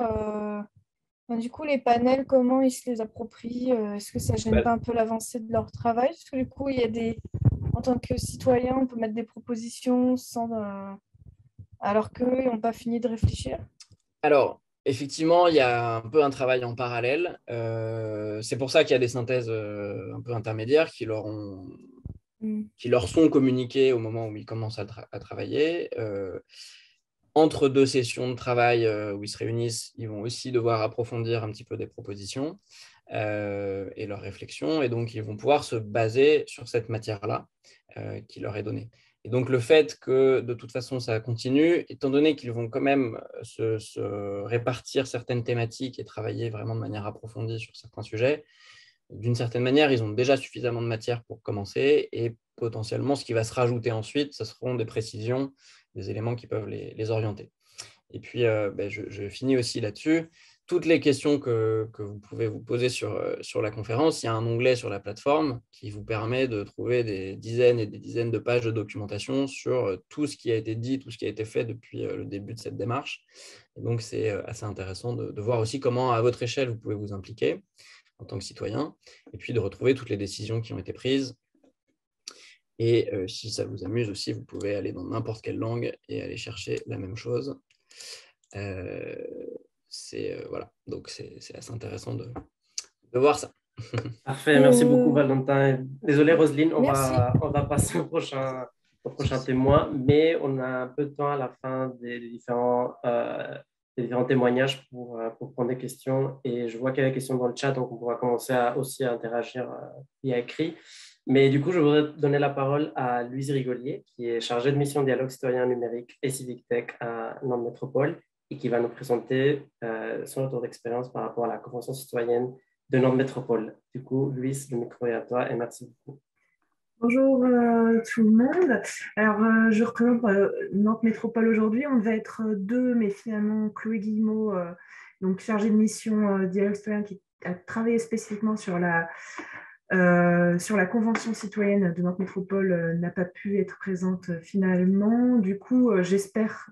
Du coup, les panels, comment ils se les approprient? Est-ce que ça gêne pas un peu l'avancée de leur travail? Parce que du coup, en tant que citoyen, on peut mettre des propositions alors qu'eux n'ont pas fini de réfléchir. Alors, effectivement, il y a un peu un travail en parallèle. C'est pour ça qu'il y a des synthèses un peu intermédiaires qui leur sont communiquées au moment où ils commencent à travailler. Entre deux sessions de travail où ils se réunissent, ils vont aussi devoir approfondir un petit peu des propositions et leurs réflexions. Et donc, ils vont pouvoir se baser sur cette matière-là qui leur est donnée. Et donc, le fait que, de toute façon, ça continue, étant donné qu'ils vont quand même se répartir certaines thématiques et travailler vraiment de manière approfondie sur certains sujets, d'une certaine manière, ils ont déjà suffisamment de matière pour commencer et potentiellement, ce qui va se rajouter ensuite, ce seront des précisions, des éléments qui peuvent les orienter. Et puis, je finis aussi là-dessus. Toutes les questions que vous pouvez vous poser sur la conférence, il y a un onglet sur la plateforme qui vous permet de trouver des dizaines et des dizaines de pages de documentation sur tout ce qui a été dit, tout ce qui a été fait depuis le début de cette démarche. Et donc, c'est assez intéressant de voir aussi comment, à votre échelle, vous pouvez vous impliquer en tant que citoyen, et puis de retrouver toutes les décisions qui ont été prises. Et si ça vous amuse aussi, vous pouvez aller dans n'importe quelle langue et aller chercher la même chose. Voilà, donc c'est assez intéressant de voir ça. Parfait, merci beaucoup Valentin. Désolé Roselyne, on Merci. va passer au prochain témoin, mais on a un peu de temps à la fin des différents témoignages pour prendre des questions. Et je vois qu'il y a des questions dans le chat, donc on pourra commencer aussi à interagir via écrit. Mais du coup, je voudrais donner la parole à Louise Rigolier, qui est chargée de mission dialogue citoyen numérique et civic tech à Nantes Métropole et qui va nous présenter son retour d'expérience par rapport à la Convention citoyenne de Nantes Métropole. Du coup, Louise, le micro est à toi et merci beaucoup. Bonjour tout le monde. Alors, je représente Nantes Métropole aujourd'hui. On devait être deux, mais finalement, Chloé Guillemot, donc chargée de mission dialogue citoyen, qui a travaillé spécifiquement sur la Sur la Convention citoyenne de Nantes Métropole n'a pas pu être présente finalement. Du coup, j'espère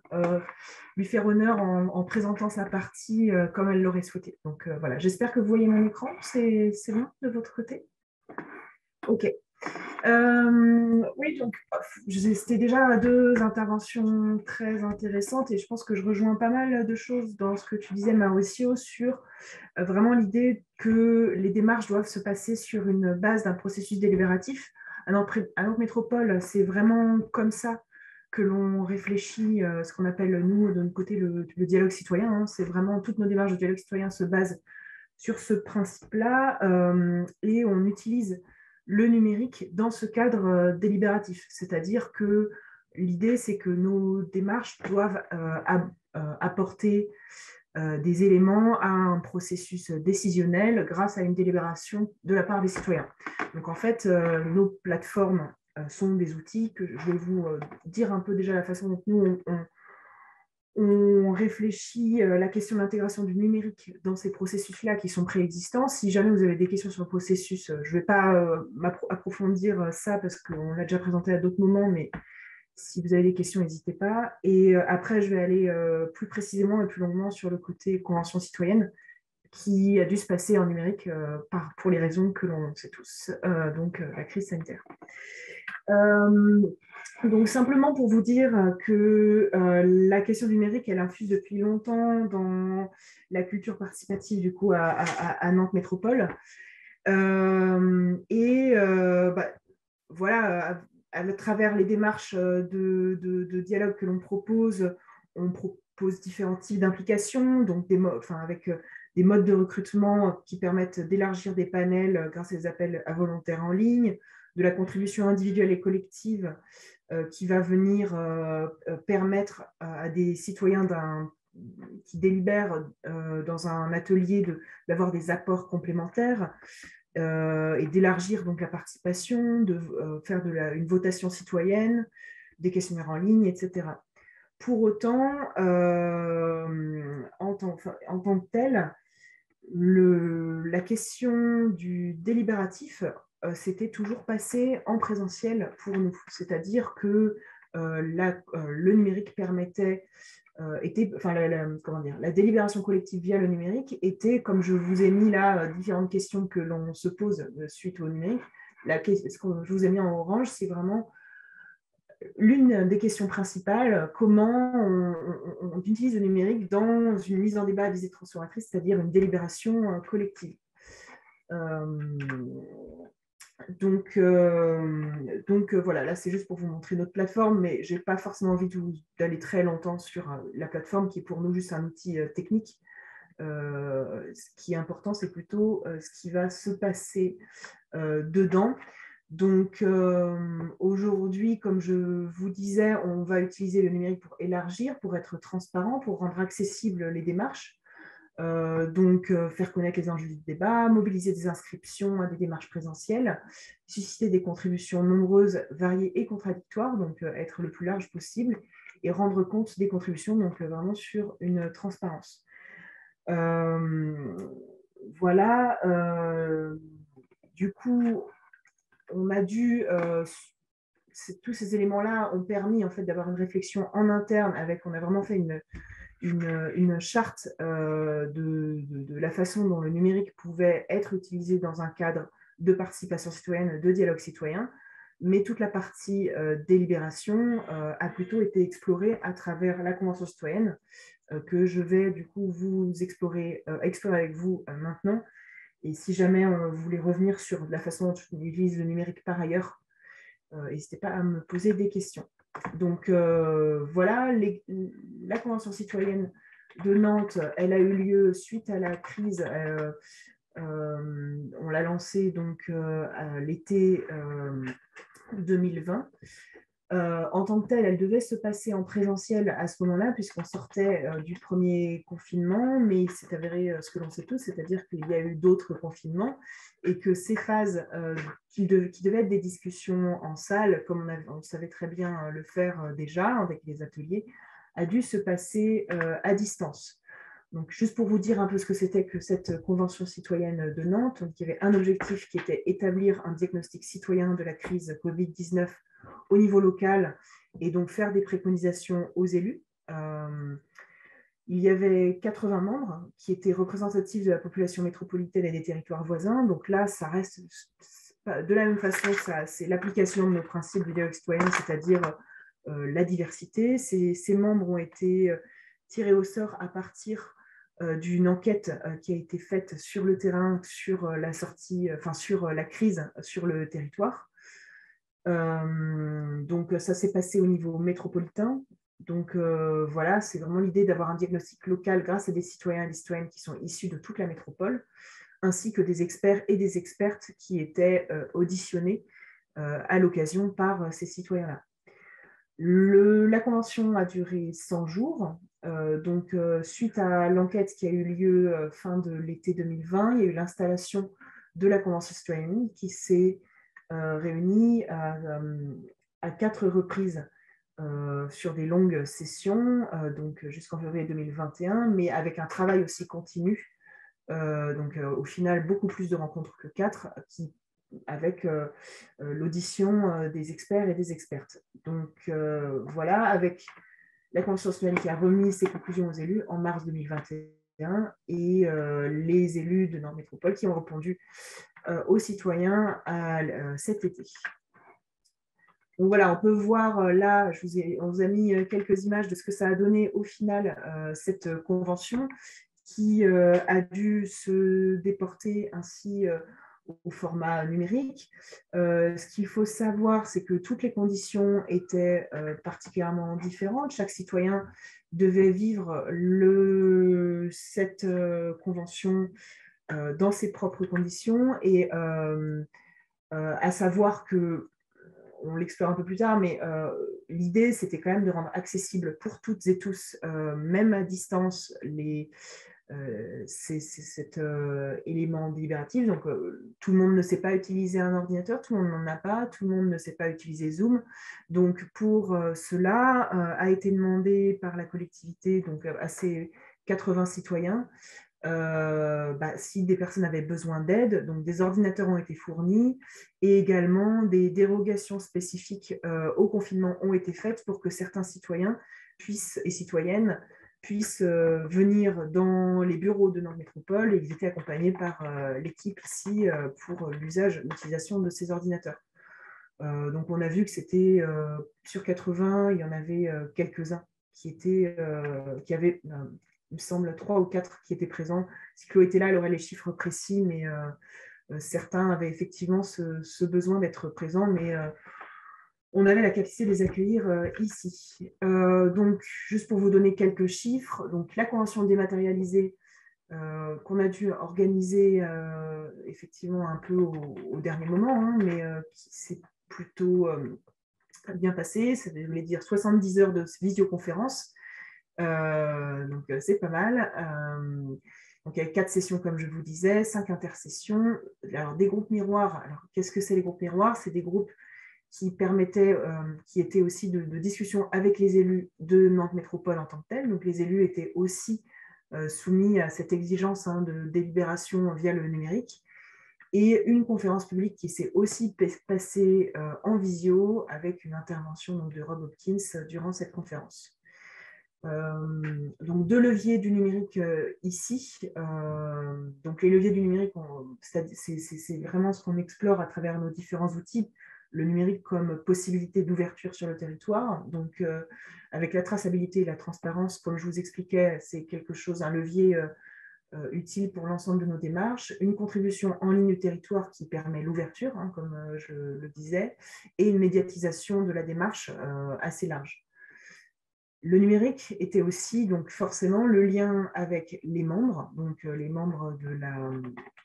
lui faire honneur en présentant sa partie comme elle l'aurait souhaité. Donc voilà, j'espère que vous voyez mon écran. C'est bon de votre côté? Ok. Oui, donc c'était déjà 2 interventions très intéressantes et je pense que je rejoins pas mal de choses dans ce que tu disais, Mauricio, sur vraiment l'idée que les démarches doivent se passer sur une base d'un processus délibératif. À Nantes Métropole, c'est vraiment comme ça que l'on réfléchit ce qu'on appelle, nous, de notre côté, le dialogue citoyen. Hein. C'est vraiment, toutes nos démarches de dialogue citoyen se basent sur ce principe-là et on utilise le numérique dans ce cadre délibératif. C'est-à-dire que l'idée, c'est que nos démarches doivent apporter des éléments à un processus décisionnel grâce à une délibération de la part des citoyens. Donc en fait, nos plateformes sont des outils que je vais vous dire un peu déjà la façon dont nous, on réfléchit la question de l'intégration du numérique dans ces processus-là qui sont préexistants. Si jamais vous avez des questions sur le processus, je ne vais pas approfondir ça parce qu'on l'a déjà présenté à d'autres moments, mais si vous avez des questions, n'hésitez pas. Et après, je vais aller plus précisément et plus longuement sur le côté convention citoyenne qui a dû se passer en numérique pour les raisons que l'on sait tous, donc la crise sanitaire. Donc simplement pour vous dire que la question du numérique, elle infuse depuis longtemps dans la culture participative du coup à Nantes Métropole. Voilà, à travers les démarches de dialogue que l'on propose, on propose différents types d'implications, donc avec des modes de recrutement qui permettent d'élargir des panels grâce à des appels à volontaires en ligne, de la contribution individuelle et collective qui va venir permettre à des citoyens qui délibèrent dans un atelier d'avoir des apports complémentaires et d'élargir donc la participation, de faire une votation citoyenne, des questionnaires en ligne, etc. Pour autant, en tant que tel, la question du délibératif s'était toujours passée en présentiel pour nous. C'est-à-dire que le numérique permettait, la délibération collective via le numérique était, comme je vous ai mis là, différentes questions que l'on se pose suite au numérique. Ce que je vous ai mis en orange, c'est vraiment l'une des questions principales, comment on utilise le numérique dans une mise en débat à visée transformatrice, c'est-à-dire une délibération collective. Donc voilà, là c'est juste pour vous montrer notre plateforme, mais je n'ai pas forcément envie d'aller très longtemps sur la plateforme qui est pour nous juste un outil technique. Ce qui est important, c'est plutôt ce qui va se passer dedans. Donc aujourd'hui, comme je vous disais, on va utiliser le numérique pour élargir, pour être transparent, pour rendre accessibles les démarches. Faire connaître les enjeux du débat, mobiliser des inscriptions à des démarches présentielles, susciter des contributions nombreuses, variées et contradictoires, donc être le plus large possible, et rendre compte des contributions, donc vraiment sur une transparence. Voilà. Du coup, on a dû... tous ces éléments-là ont permis en fait, d'avoir une réflexion en interne on a vraiment fait une charte de la façon dont le numérique pouvait être utilisé dans un cadre de participation citoyenne, de dialogue citoyen, mais toute la partie délibération a plutôt été explorée à travers la Convention citoyenne que je vais du coup vous explorer avec vous maintenant. Et si jamais vous voulez revenir sur la façon dont on utilise le numérique par ailleurs, n'hésitez pas à me poser des questions. Donc voilà, la Convention citoyenne de Nantes, elle a eu lieu suite à la crise. On l'a lancée donc à l'été 2020. En tant que telle, elle devait se passer en présentiel à ce moment-là, puisqu'on sortait du premier confinement, mais il s'est avéré ce que l'on sait tous, c'est-à-dire qu'il y a eu d'autres confinements et que ces phases qui devaient être des discussions en salle, comme on savait très bien le faire déjà avec les ateliers, a dû se passer à distance. Donc, juste pour vous dire un peu ce que c'était que cette convention citoyenne de Nantes, donc, il y avait un objectif qui était établir un diagnostic citoyen de la crise Covid-19 au niveau local et donc faire des préconisations aux élus. Il y avait 80 membres qui étaient représentatifs de la population métropolitaine et des territoires voisins. Donc là, ça reste de la même façon, c'est l'application de nos principes de dialogue citoyen, c'est-à-dire la diversité. Ces membres ont été tirés au sort à partir d'une enquête qui a été faite sur le terrain, sur la sortie, sur la crise sur le territoire. Donc ça s'est passé au niveau métropolitain. Donc voilà, c'est vraiment l'idée d'avoir un diagnostic local grâce à des citoyens et des citoyennes qui sont issus de toute la métropole, ainsi que des experts et des expertes qui étaient auditionnés à l'occasion par ces citoyens-là. La convention a duré 100 jours. Suite à l'enquête qui a eu lieu fin de l'été 2020, il y a eu l'installation de la convention citoyenne qui s'est réunie à 4 reprises sur des longues sessions, donc jusqu'en février 2021, mais avec un travail aussi continu. Au final, beaucoup plus de rencontres que 4, avec l'audition des experts et des expertes. Donc voilà, avec la Convention citoyenne qui a remis ses conclusions aux élus en mars 2021 et les élus de Nantes Métropole qui ont répondu aux citoyens cet été. Donc voilà, on peut voir là, on vous a mis quelques images de ce que ça a donné au final, cette convention qui a dû se déporter ainsi au format numérique. Ce qu'il faut savoir, c'est que toutes les conditions étaient particulièrement différentes. Chaque citoyen devait vivre cette convention dans ses propres conditions et à savoir que on l'explore un peu plus tard, mais l'idée, c'était quand même de rendre accessible pour toutes et tous, même à distance, cet élément délibératif. Donc, tout le monde ne sait pas utiliser un ordinateur, tout le monde n'en a pas, tout le monde ne sait pas utiliser Zoom. Donc, pour cela, a été demandé par la collectivité, donc à ces 80 citoyens, si des personnes avaient besoin d'aide, donc des ordinateurs ont été fournis et également des dérogations spécifiques au confinement ont été faites pour que certains citoyens et citoyennes puissent venir dans les bureaux de Nantes Métropole et ils étaient accompagnés par l'équipe ici pour l'utilisation de ces ordinateurs. Donc on a vu que c'était sur 80, il y en avait quelques-uns qui avaient il me semble 3 ou 4 qui étaient présents. Si Chloé était là, elle aurait les chiffres précis, mais certains avaient effectivement ce besoin d'être présents, mais on avait la capacité de les accueillir ici. Donc, juste pour vous donner quelques chiffres, donc la convention dématérialisée qu'on a dû organiser effectivement un peu au dernier moment, hein, mais qui s'est plutôt bien passé, ça voulait dire 70 heures de visioconférence. Donc c'est pas mal. Donc il y a 4 sessions comme je vous disais, 5 intersessions. Alors des groupes miroirs. Alors qu'est-ce que c'est les groupes miroirs? C'est des groupes qui permettaient, qui étaient aussi de discussion avec les élus de Nantes Métropole en tant que tels. Donc les élus étaient aussi soumis à cette exigence de délibération via le numérique. Et une conférence publique qui s'est aussi passée en visio avec une intervention donc, de Rob Hopkins durant cette conférence. Donc 2 leviers du numérique ici. Donc les leviers du numérique, c'est vraiment ce qu'on explore à travers nos différents outils. Le numérique comme possibilité d'ouverture sur le territoire. Donc avec la traçabilité et la transparence, comme je vous expliquais, c'est quelque chose, un levier utile pour l'ensemble de nos démarches. Une contribution en ligne du territoire qui permet l'ouverture, hein, comme je le disais, et une médiatisation de la démarche assez large. Le numérique était aussi donc forcément le lien avec les membres, donc les membres de la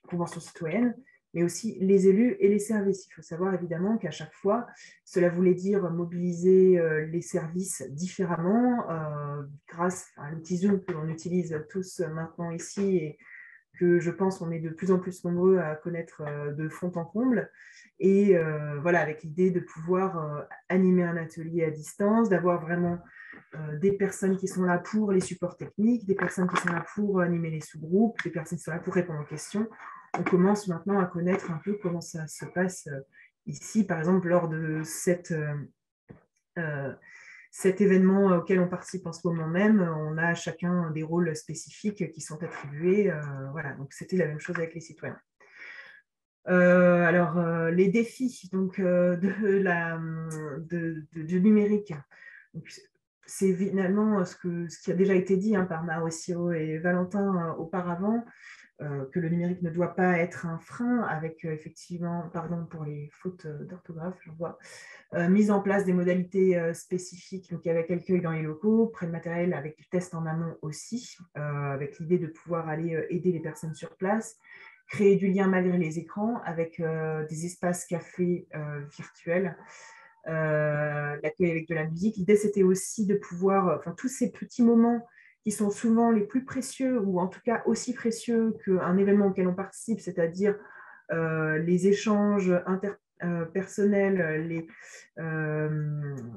Convention citoyenne, mais aussi les élus et les services. Il faut savoir évidemment qu'à chaque fois, cela voulait dire mobiliser les services différemment grâce à l'outil Zoom que l'on utilise tous maintenant ici et que je pense on est de plus en plus nombreux à connaître de fond en comble. Et voilà, avec l'idée de pouvoir animer un atelier à distance, d'avoir vraiment des personnes qui sont là pour les supports techniques, des personnes qui sont là pour animer les sous-groupes, des personnes qui sont là pour répondre aux questions. On commence maintenant à connaître un peu comment ça se passe ici, par exemple, lors de cet événement auquel on participe en ce moment même, on a chacun des rôles spécifiques qui sont attribués. Voilà, donc c'était la même chose avec les citoyens. Alors, les défis donc, du numérique, c'est finalement ce qui a déjà été dit par Mauricio et Valentin auparavant, que le numérique ne doit pas être un frein, avec effectivement, pardon pour les fautes d'orthographe, je vois, mise en place des modalités spécifiques, donc avec l'accueil dans les locaux, prêt de matériel avec du test en amont aussi, avec l'idée de pouvoir aller aider les personnes sur place, créer du lien malgré les écrans avec des espaces cafés virtuels, l'accueil avec de la musique. L'idée, c'était aussi de pouvoir, tous ces petits moments qui sont souvent les plus précieux, ou en tout cas aussi précieux qu'un événement auquel on participe, c'est-à-dire les échanges interpersonnels,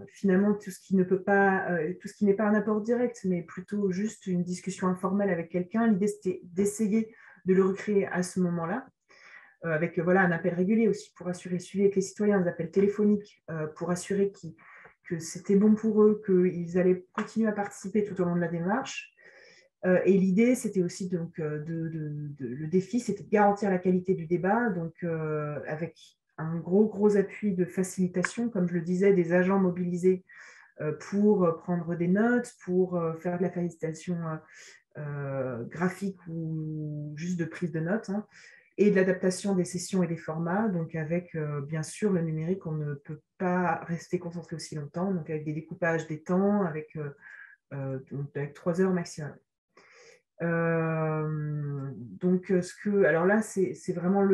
finalement tout ce qui ne peut pas, tout ce qui n'est pas un apport direct, mais plutôt juste une discussion informelle avec quelqu'un. L'idée, c'était d'essayer de le recréer à ce moment-là, avec un appel régulier aussi pour assurer le suivi avec les citoyens, des appels téléphoniques pour assurer que c'était bon pour eux, qu'ils allaient continuer à participer tout au long de la démarche. Et l'idée, c'était aussi, donc, le défi, c'était de garantir la qualité du débat, donc avec un gros appui de facilitation, comme je le disais, des agents mobilisés pour prendre des notes, pour faire de la facilitation graphique ou juste de prise de notes, et de l'adaptation des sessions et des formats. Donc avec, bien sûr, le numérique, on ne peut pas rester concentré aussi longtemps, donc avec des découpages des temps, avec 3 heures maximum. Donc, alors là, c'est vraiment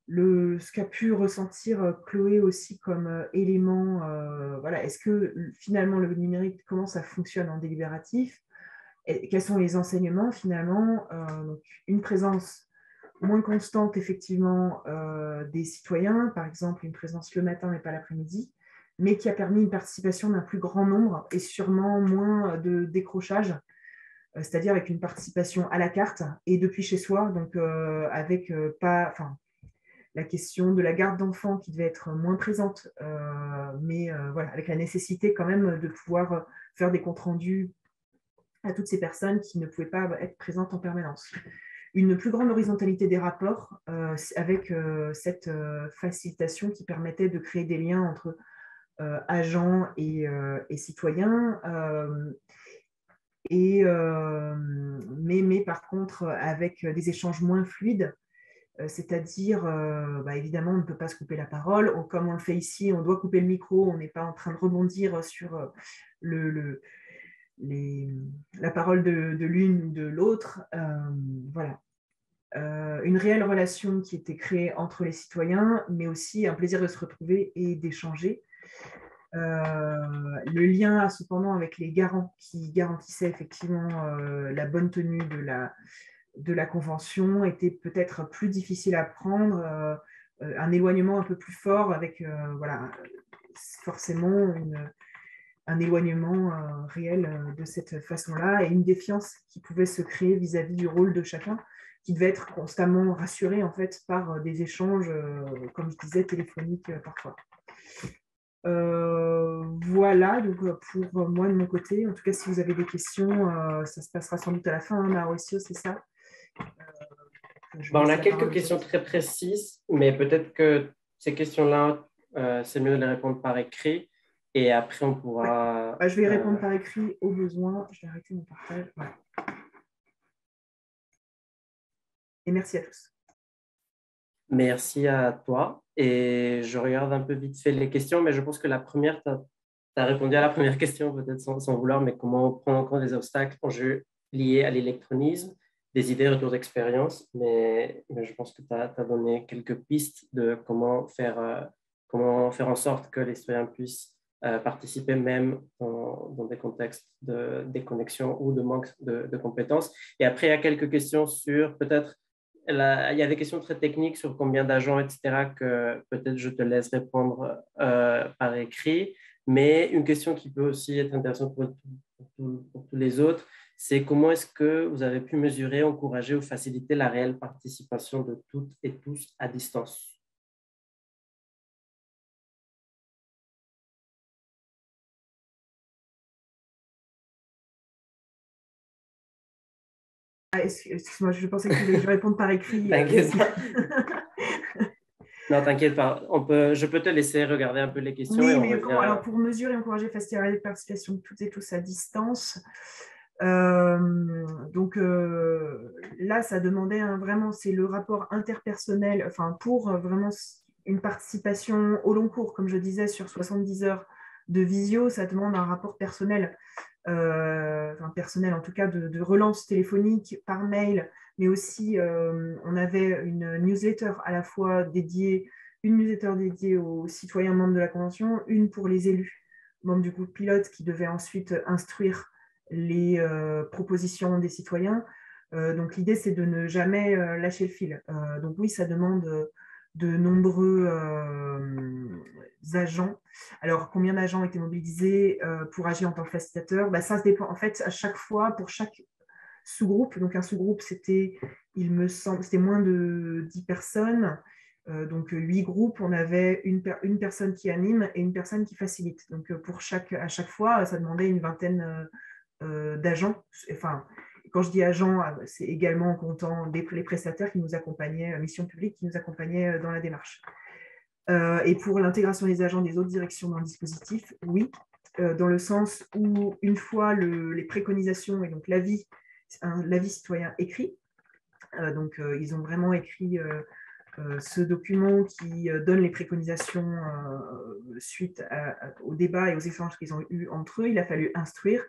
ce qu'a pu ressentir Chloé aussi comme élément. Voilà, est-ce que finalement le numérique, comment ça fonctionne en délibératif? Et quels sont les enseignements finalement? Donc, une présence moins constante, effectivement, des citoyens, par exemple une présence le matin mais pas l'après-midi, mais qui a permis une participation d'un plus grand nombre et sûrement moins de décrochage, c'est-à-dire avec une participation à la carte et depuis chez soi, donc avec la question de la garde d'enfants qui devait être moins présente, mais voilà, avec la nécessité quand même de pouvoir faire des comptes rendus à toutes ces personnes qui ne pouvaient pas être présentes en permanence. Une plus grande horizontalité des rapports avec cette facilitation qui permettait de créer des liens entre agents et citoyens, mais par contre avec des échanges moins fluides, c'est-à-dire évidemment on ne peut pas se couper la parole, comme on le fait ici, on doit couper le micro, on n'est pas en train de rebondir sur la parole de l'une ou de l'autre. Voilà. Une réelle relation qui était créée entre les citoyens, mais aussi un plaisir de se retrouver et d'échanger. Le lien, cependant, avec les garants qui garantissaient effectivement la bonne tenue de la convention était peut-être plus difficile à prendre, un éloignement un peu plus fort avec forcément un éloignement réel de cette façon-là et une défiance qui pouvait se créer vis-à-vis du rôle de chacun, qui devait être constamment rassuré en fait par des échanges, comme je disais, téléphoniques parfois. Voilà, donc pour moi de mon côté, en tout cas si vous avez des questions, ça se passera sans doute à la fin, Mauricio, c'est ça? On a quelques questions très précises, mais peut-être que ces questions-là, c'est mieux de les répondre par écrit. Et après, on pourra... Je vais y répondre par écrit au besoin. Je vais arrêter mon partage. Voilà. Et merci à tous. Merci à toi. Et je regarde un peu vite fait les questions, mais je pense que la première, tu as répondu à la première question, peut-être sans vouloir, mais comment prendre en compte les obstacles en jeu liés à l'électronisme, des idées, retours d'expérience. Mais je pense que tu as donné quelques pistes de comment faire en sorte que les citoyens puissent participer même dans des contextes de déconnexion ou de manque de compétences. Et après, il y a quelques questions sur peut-être, il y a des questions très techniques sur combien d'agents, etc., que peut-être je te laisse répondre par écrit. Mais une question qui peut aussi être intéressante pour tous les autres, c'est comment est-ce que vous avez pu mesurer, encourager ou faciliter la réelle participation de toutes et tous à distance? Excuse-moi, je pensais que tu voulais que je réponde par écrit. T'inquiète pas. Non, t'inquiète pas. Je peux te laisser regarder un peu les questions. Oui, et mais alors pour mesurer, encourager, faciliter la participation de toutes et tous à distance. Donc là, ça demandait vraiment, c'est le rapport interpersonnel, enfin pour vraiment une participation au long cours, comme je disais, sur 70 heures de visio, ça demande un rapport personnel. Enfin personnel en tout cas, de relance téléphonique par mail, mais aussi on avait une newsletter à la fois dédiée, une newsletter dédiée aux citoyens membres de la Convention, une pour les élus membres du groupe pilote qui devaient ensuite instruire les propositions des citoyens. Donc l'idée c'est de ne jamais lâcher le fil. Donc oui, ça demande de nombreux agents. Alors, combien d'agents ont été mobilisés pour agir en tant que facilitateur? Ça se dépend. En fait, à chaque fois, pour chaque sous-groupe, donc un sous-groupe, c'était, il me semble, c'était moins de 10 personnes. Donc, 8 groupes, on avait une personne qui anime et une personne qui facilite. Donc, à chaque fois, ça demandait une vingtaine d'agents. Enfin, quand je dis agents, c'est également en comptant les prestataires qui nous accompagnaient, Mission Publique, qui nous accompagnaient dans la démarche. Et pour l'intégration des agents des autres directions dans le dispositif, oui, dans le sens où une fois les préconisations et donc l'avis citoyen écrit, donc ils ont vraiment écrit ce document qui donne les préconisations suite au débat et aux échanges qu'ils ont eus entre eux. Il a fallu instruire.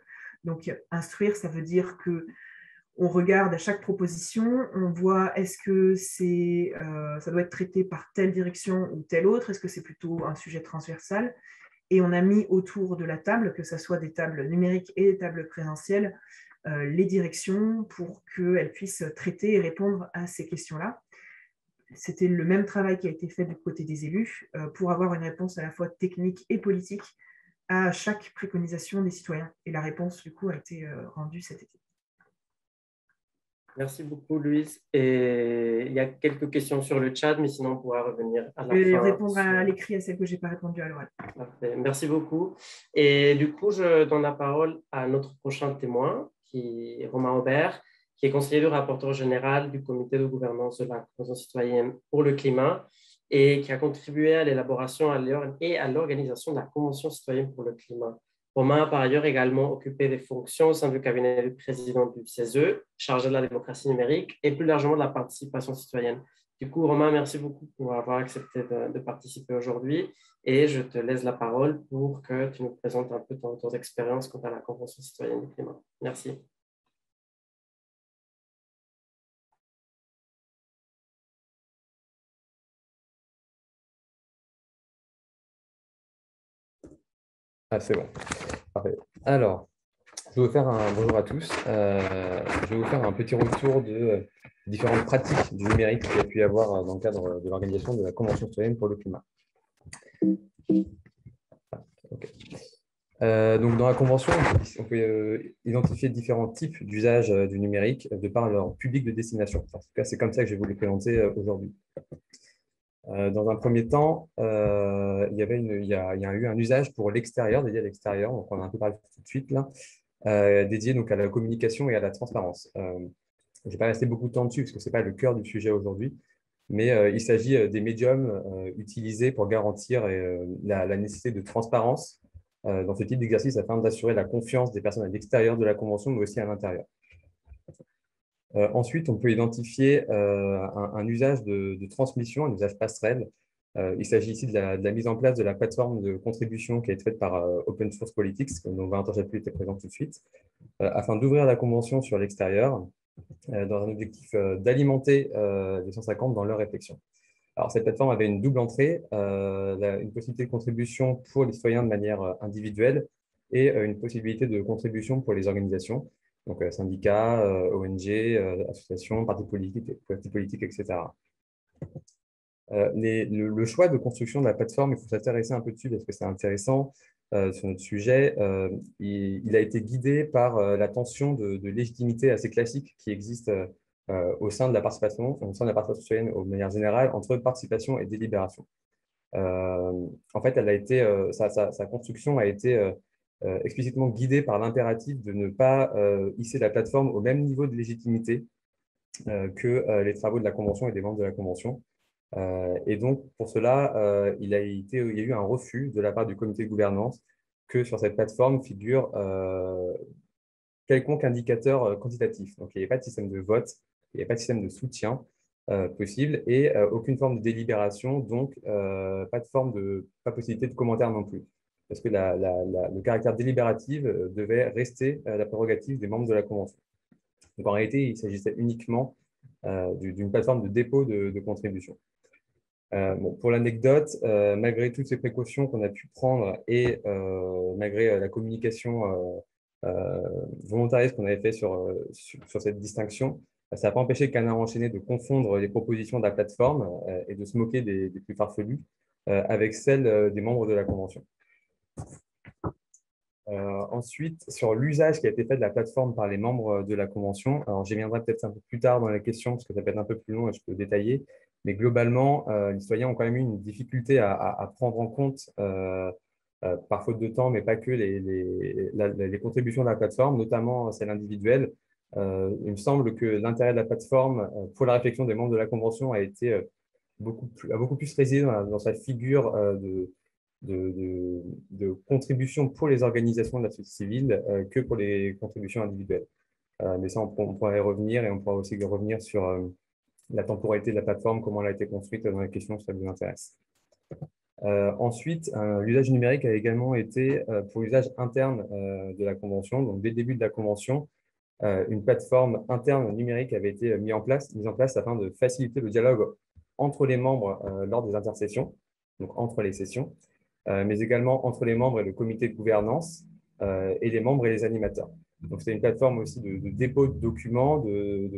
Donc instruire, ça veut dire que on regarde à chaque proposition, on voit est-ce que ça doit être traité par telle direction ou telle autre, est-ce que c'est plutôt un sujet transversal, et on a mis autour de la table, que ce soit des tables numériques et des tables présentielles, les directions pour qu'elles puissent traiter et répondre à ces questions-là. C'était le même travail qui a été fait du côté des élus pour avoir une réponse à la fois technique et politique à chaque préconisation des citoyens. Et la réponse, du coup, a été rendue cet été. Merci beaucoup, Louise. Et il y a quelques questions sur le chat, mais sinon, on pourra revenir à la fin. Je vais répondre à l'écrit à celles que je n'ai pas répondu à l'oral. Parfait. Merci beaucoup. Et du coup, je donne la parole à notre prochain témoin, qui est Romain Aubert, qui est conseiller du rapporteur général du comité de gouvernance de la Convention citoyenne pour le climat et qui a contribué à l'élaboration et à l'organisation de la Convention citoyenne pour le climat. Romain a par ailleurs également occupé des fonctions au sein du cabinet du président du CESE, chargé de la démocratie numérique et plus largement de la participation citoyenne. Du coup, Romain, merci beaucoup pour avoir accepté de participer aujourd'hui et je te laisse la parole pour que tu nous présentes un peu ton expérience quant à la Convention citoyenne du climat. Merci. Ah, c'est bon. Parfait. Alors, je vais vous faire un bonjour à tous. Je vais vous faire un petit retour de différentes pratiques du numérique qu'il y a pu y avoir dans le cadre de l'organisation de la Convention citoyenne pour le climat. Okay. Donc, dans la Convention, on peut identifier différents types d'usages du numérique de par leur public de destination. En tout cas, c'est comme ça que je vais vous les présenter aujourd'hui. Dans un premier temps, il y a eu un usage pour l'extérieur, dédié à l'extérieur, donc on en a un peu parlé tout de suite là, dédié donc à la communication et à la transparence. Je ne vais pas rester beaucoup de temps dessus parce que ce n'est pas le cœur du sujet aujourd'hui, mais il s'agit des médiums utilisés pour garantir la nécessité de transparence dans ce type d'exercice afin d'assurer la confiance des personnes à l'extérieur de la Convention, mais aussi à l'intérieur. Ensuite, on peut identifier un usage de transmission, un usage passerelle. Il s'agit ici de la mise en place de la plateforme de contribution qui a été faite par Open Source Politics, dont Valentin Chaput était présent tout de suite, afin d'ouvrir la Convention sur l'extérieur, dans un objectif d'alimenter les 150 dans leur réflexion. Alors, cette plateforme avait une double entrée, une possibilité de contribution pour les citoyens de manière individuelle et une possibilité de contribution pour les organisations, donc syndicats, ONG, associations, partis politiques, etc. Le choix de construction de la plateforme, il faut s'intéresser un peu dessus parce que c'est intéressant sur notre sujet. Il a été guidé par la tension de légitimité assez classique qui existe au sein de la participation, citoyenne de manière générale, entre participation et délibération. En fait, sa construction a été explicitement guidée par l'impératif de ne pas hisser la plateforme au même niveau de légitimité que les travaux de la Convention et des membres de la Convention. Et donc, pour cela, il y a eu un refus de la part du comité de gouvernance que sur cette plateforme figure quelconque indicateur quantitatif. Donc, il n'y avait pas de système de vote, il n'y avait pas de système de soutien possible et aucune forme de délibération, donc pas possibilité de commentaire non plus. Parce que le caractère délibératif devait rester la prérogative des membres de la Convention. Donc, en réalité, il s'agissait uniquement d'une plateforme de dépôt de contribution. Pour l'anecdote, malgré toutes ces précautions qu'on a pu prendre et malgré la communication volontariste qu'on avait fait sur cette distinction, ça n'a pas empêché Canard Enchaîné de confondre les propositions de la plateforme et de se moquer des plus farfelus avec celles des membres de la Convention. Ensuite, sur l'usage qui a été fait de la plateforme par les membres de la Convention, alors j'y viendrai peut-être un peu plus tard dans la question parce que ça peut être un peu plus long et je peux détailler, mais globalement, les citoyens ont quand même eu une difficulté à prendre en compte, par faute de temps, mais pas que, les contributions de la plateforme, notamment celles individuelles. Il me semble que l'intérêt de la plateforme pour la réflexion des membres de la Convention a beaucoup plus résidé dans sa figure de contribution pour les organisations de la société civile que pour les contributions individuelles. Mais ça, on pourra y revenir et on pourra aussi revenir sur la temporalité de la plateforme, comment elle a été construite dans la question, si ça vous intéresse. Ensuite, l'usage numérique a également été pour l'usage interne de la Convention. Donc, dès le début de la Convention, une plateforme interne numérique avait été mise en place afin de faciliter le dialogue entre les membres lors des intersessions, donc entre les sessions, mais également entre les membres et le comité de gouvernance et les membres et les animateurs. Donc, c'est une plateforme aussi de dépôt de documents,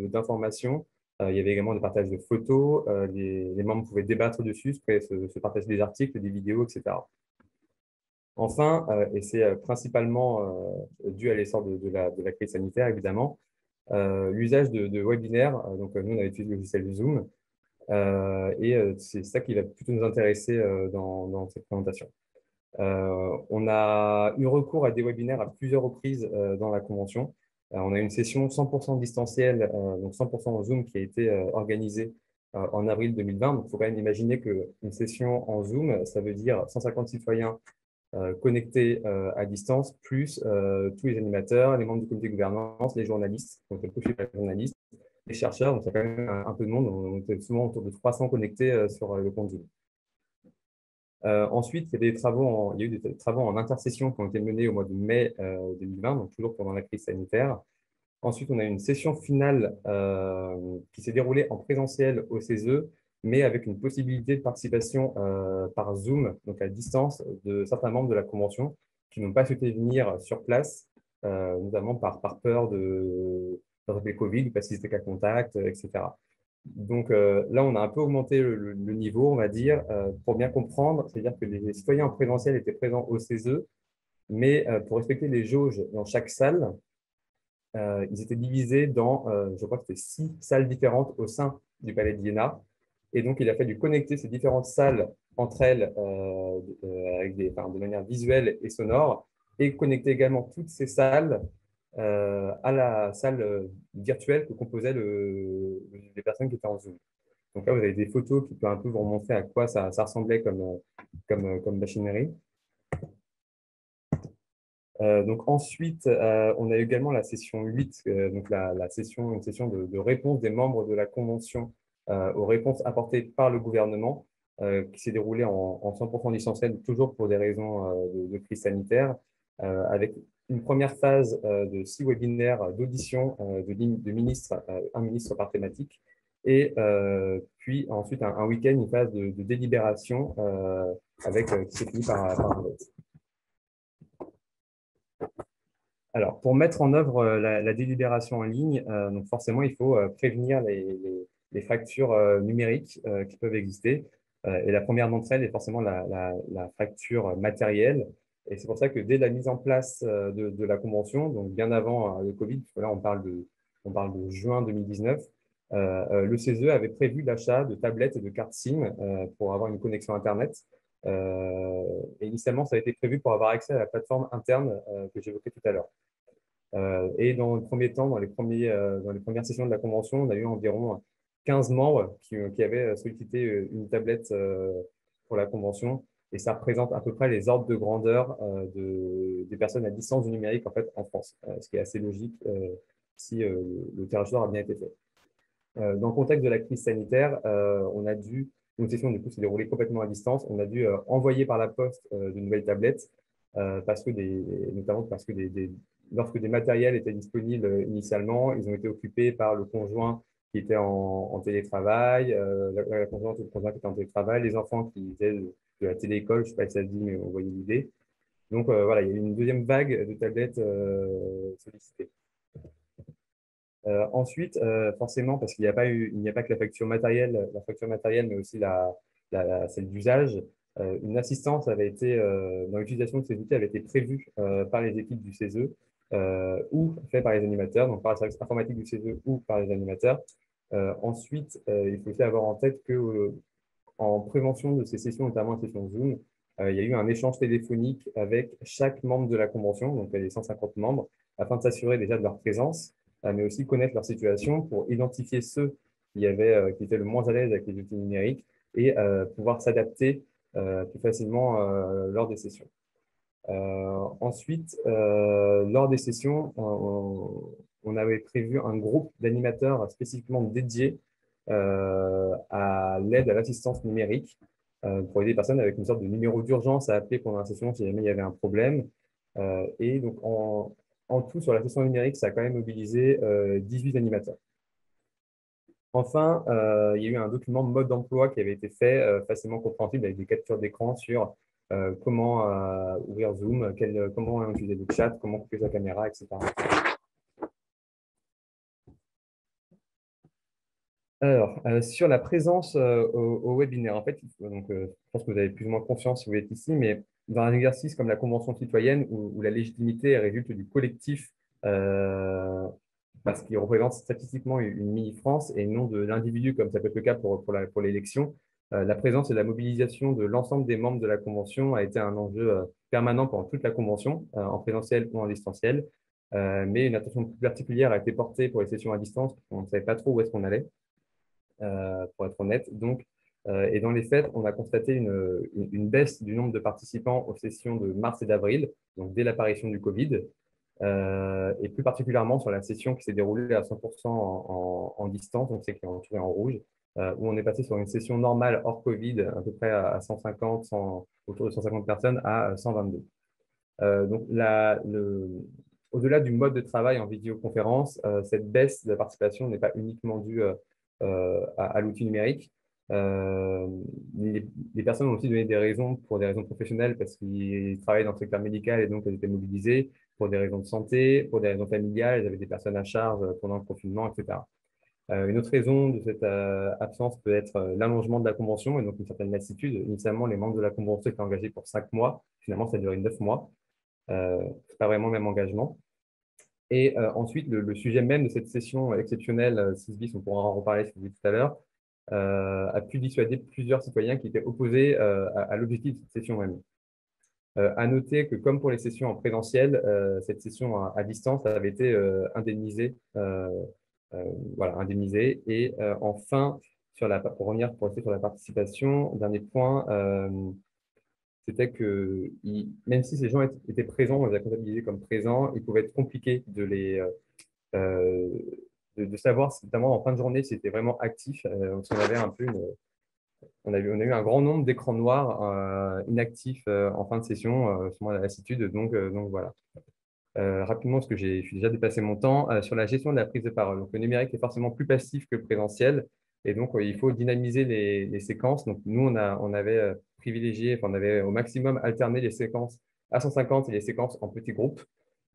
d'informations. Il y avait également des partages de photos. Les membres pouvaient débattre dessus, se partager des articles, des vidéos, etc. Enfin, et c'est principalement dû à l'essor de la crise sanitaire, évidemment, l'usage de webinaires. Donc, nous, on a utilisé le logiciel Zoom. C'est ça qui va plutôt nous intéresser dans cette présentation. On a eu recours à des webinaires à plusieurs reprises dans la Convention. On a une session 100% distancielle, donc 100% en Zoom, qui a été organisée en avril 2020. Donc, il faut quand même imaginer qu'une session en Zoom, ça veut dire 150 citoyens connectés à distance, plus tous les animateurs, les membres du comité de gouvernance, les journalistes, donc les journalistes, les chercheurs, donc il y a quand même un peu de monde, on était souvent autour de 300 connectés sur le compte Zoom. Ensuite, il y a eu des travaux en intercession qui ont été menés au mois de mai 2020, donc toujours pendant la crise sanitaire. Ensuite, on a eu une session finale qui s'est déroulée en présentiel au CESE, mais avec une possibilité de participation par Zoom, donc à distance, de certains membres de la Convention qui n'ont pas souhaité venir sur place, notamment par peur de Covid, parce qu'ils étaient qu'à contact, etc. Donc là, on a un peu augmenté le niveau, on va dire, pour bien comprendre. C'est-à-dire que les citoyens en présentiel étaient présents au CESE, mais pour respecter les jauges dans chaque salle, ils étaient divisés dans, je crois que c'était 6 salles différentes au sein du Palais de Iéna. Et donc, il a fallu connecter ces différentes salles entre elles de manière visuelle et sonore, et connecter également toutes ces salles à la salle virtuelle que composaient les personnes qui étaient en Zoom. Donc là, vous avez des photos qui peuvent un peu vous montrer à quoi ça ressemblait comme machinerie. Donc ensuite, on a également la session 8, donc une session de réponse des membres de la Convention aux réponses apportées par le gouvernement, qui s'est déroulée en 100% distanciel, toujours pour des raisons de crise sanitaire, avec une première phase de 6 webinaires d'audition de ministres, un ministre par thématique, et puis ensuite un week-end, une phase de délibération qui s'est fini par un vote. Alors, pour mettre en œuvre la délibération en ligne, donc forcément, il faut prévenir les fractures numériques qui peuvent exister. Et la première d'entre elles est forcément la fracture matérielle. Et c'est pour ça que dès la mise en place de la convention, donc bien avant le Covid, parce que là, on parle de juin 2019, le CESE avait prévu l'achat de tablettes et de cartes SIM pour avoir une connexion Internet. Et initialement, ça a été prévu pour avoir accès à la plateforme interne que j'évoquais tout à l'heure. Et dans le premier temps, dans les premières sessions de la convention, on a eu environ 15 membres qui avaient sollicité une tablette pour la convention. Et ça représente à peu près les ordres de grandeur des personnes à distance du numérique en fait, en France, ce qui est assez logique si le territoire a bien été fait. Dans le contexte de la crise sanitaire, une session du coup s'est déroulée complètement à distance. On a dû envoyer par la poste de nouvelles tablettes, notamment parce que lorsque des matériels étaient disponibles initialement, ils ont été occupés par le conjoint qui était en télétravail, la conjointe ou le conjoint qui était en télétravail, les enfants qui faisaient de la téléécole, je ne sais pas si ça se dit, mais on voyait l'idée. Donc voilà, il y a eu une deuxième vague de tablettes sollicitées. Ensuite, forcément, parce qu'il n'y a pas que la facture matérielle, mais aussi celle d'usage, une assistance avait été, dans l'utilisation de ces outils, avait été prévue par les équipes du CESE ou fait par les animateurs, donc par le service informatique du CESE ou par les animateurs. Ensuite, il faut aussi avoir en tête que en prévention de ces sessions, notamment la session Zoom, il y a eu un échange téléphonique avec chaque membre de la convention, donc les 150 membres, afin de s'assurer déjà de leur présence, mais aussi connaître leur situation pour identifier ceux qui étaient le moins à l'aise avec les outils numériques et pouvoir s'adapter plus facilement lors des sessions. Ensuite, lors des sessions, on avait prévu un groupe d'animateurs spécifiquement dédiés à l'aide à l'assistance numérique pour aider les personnes avec une sorte de numéro d'urgence à appeler pendant la session si jamais il y avait un problème. Et donc, en tout, sur la session numérique, ça a quand même mobilisé 18 animateurs. Enfin, il y a eu un document mode d'emploi qui avait été fait, facilement compréhensible avec des captures d'écran sur comment ouvrir Zoom, comment utiliser le chat, comment couper sa caméra, etc. Alors, sur la présence au webinaire, en fait, je pense que vous avez plus ou moins confiance si vous êtes ici, mais dans un exercice comme la Convention citoyenne où la légitimité résulte du collectif, parce qu'il représente statistiquement une mini-France et non de l'individu, comme ça peut être le cas pour l'élection, la présence et la mobilisation de l'ensemble des membres de la Convention a été un enjeu permanent pendant toute la Convention, en présentiel ou en distanciel. Mais une attention plus particulière a été portée pour les sessions à distance, parce qu'on ne savait pas trop où est-ce qu'on allait. Pour être honnête. Donc, et dans les faits, on a constaté une baisse du nombre de participants aux sessions de mars et d'avril, donc dès l'apparition du Covid, et plus particulièrement sur la session qui s'est déroulée à 100% en distance, donc c'est qui est entouré en rouge, où on est passé sur une session normale hors Covid, à peu près à 150, autour de 150 personnes, à 122. Donc, au-delà du mode de travail en vidéoconférence, cette baisse de la participation n'est pas uniquement due à l'outil numérique. Les personnes ont aussi donné des raisons pour des raisons professionnelles parce qu'ils travaillent dans le secteur médical et donc elles étaient mobilisées, pour des raisons de santé, pour des raisons familiales, elles avaient des personnes à charge pendant le confinement, etc. Une autre raison de cette absence peut être l'allongement de la convention et donc une certaine lassitude. Initialement, les membres de la convention étaient engagés pour 5 mois. Finalement, ça a duré 9 mois. Ce n'est pas vraiment le même engagement. Et ensuite, le sujet même de cette session exceptionnelle 6 bis, on pourra en reparler si vous voulez tout à l'heure, a pu dissuader plusieurs citoyens qui étaient opposés à l'objectif de cette session même. À noter que comme pour les sessions en présentiel, cette session à distance avait été indemnisée. Voilà, indemnisée. Et enfin, pour rester sur la participation, dernier point, c'était que même si ces gens étaient présents, on les a comptabilisés comme présents, il pouvait être compliqué de savoir, notamment en fin de journée, si c'était vraiment actif. Parce qu'on avait un peu on a eu un grand nombre d'écrans noirs inactifs en fin de session, sûrement la lassitude. Donc voilà. Rapidement, parce que je suis déjà dépassé mon temps, sur la gestion de la prise de parole. Donc, le numérique est forcément plus passif que le présentiel. Et donc, il faut dynamiser les séquences. Donc, nous, on avait privilégié, enfin, on avait au maximum alterné les séquences à 150 et les séquences en petits groupes.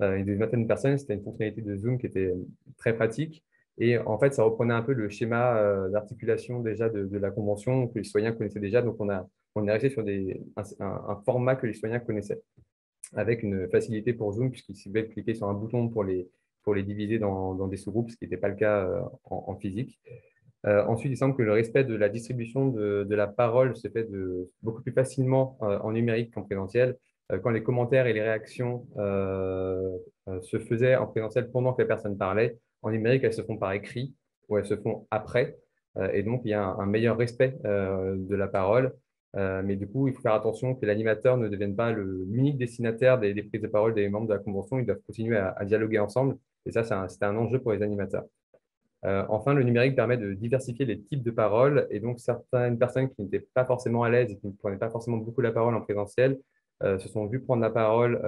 Une vingtaine de personnes, c'était une fonctionnalité de Zoom qui était très pratique. Et en fait, ça reprenait un peu le schéma d'articulation déjà de la convention que les citoyens connaissaient déjà. Donc, on est resté sur un format que les citoyens connaissaient, avec une facilité pour Zoom, puisqu'il suffisait de cliquer sur un bouton pour les diviser dans des sous-groupes, ce qui n'était pas le cas en physique. Ensuite, il semble que le respect de la distribution de la parole se fait beaucoup plus facilement en numérique qu'en présentiel. Quand les commentaires et les réactions se faisaient en présentiel pendant que la personne parlait, en numérique, elles se font par écrit ou elles se font après. Et donc, il y a un meilleur respect de la parole. Mais du coup, il faut faire attention que l'animateur ne devienne pas l'unique destinataire des prises de parole des membres de la convention. Ils doivent continuer à dialoguer ensemble. Et ça, c'est un enjeu pour les animateurs. Enfin, le numérique permet de diversifier les types de paroles. Et donc, certaines personnes qui n'étaient pas forcément à l'aise et qui ne prenaient pas forcément beaucoup la parole en présentiel se sont vues prendre la parole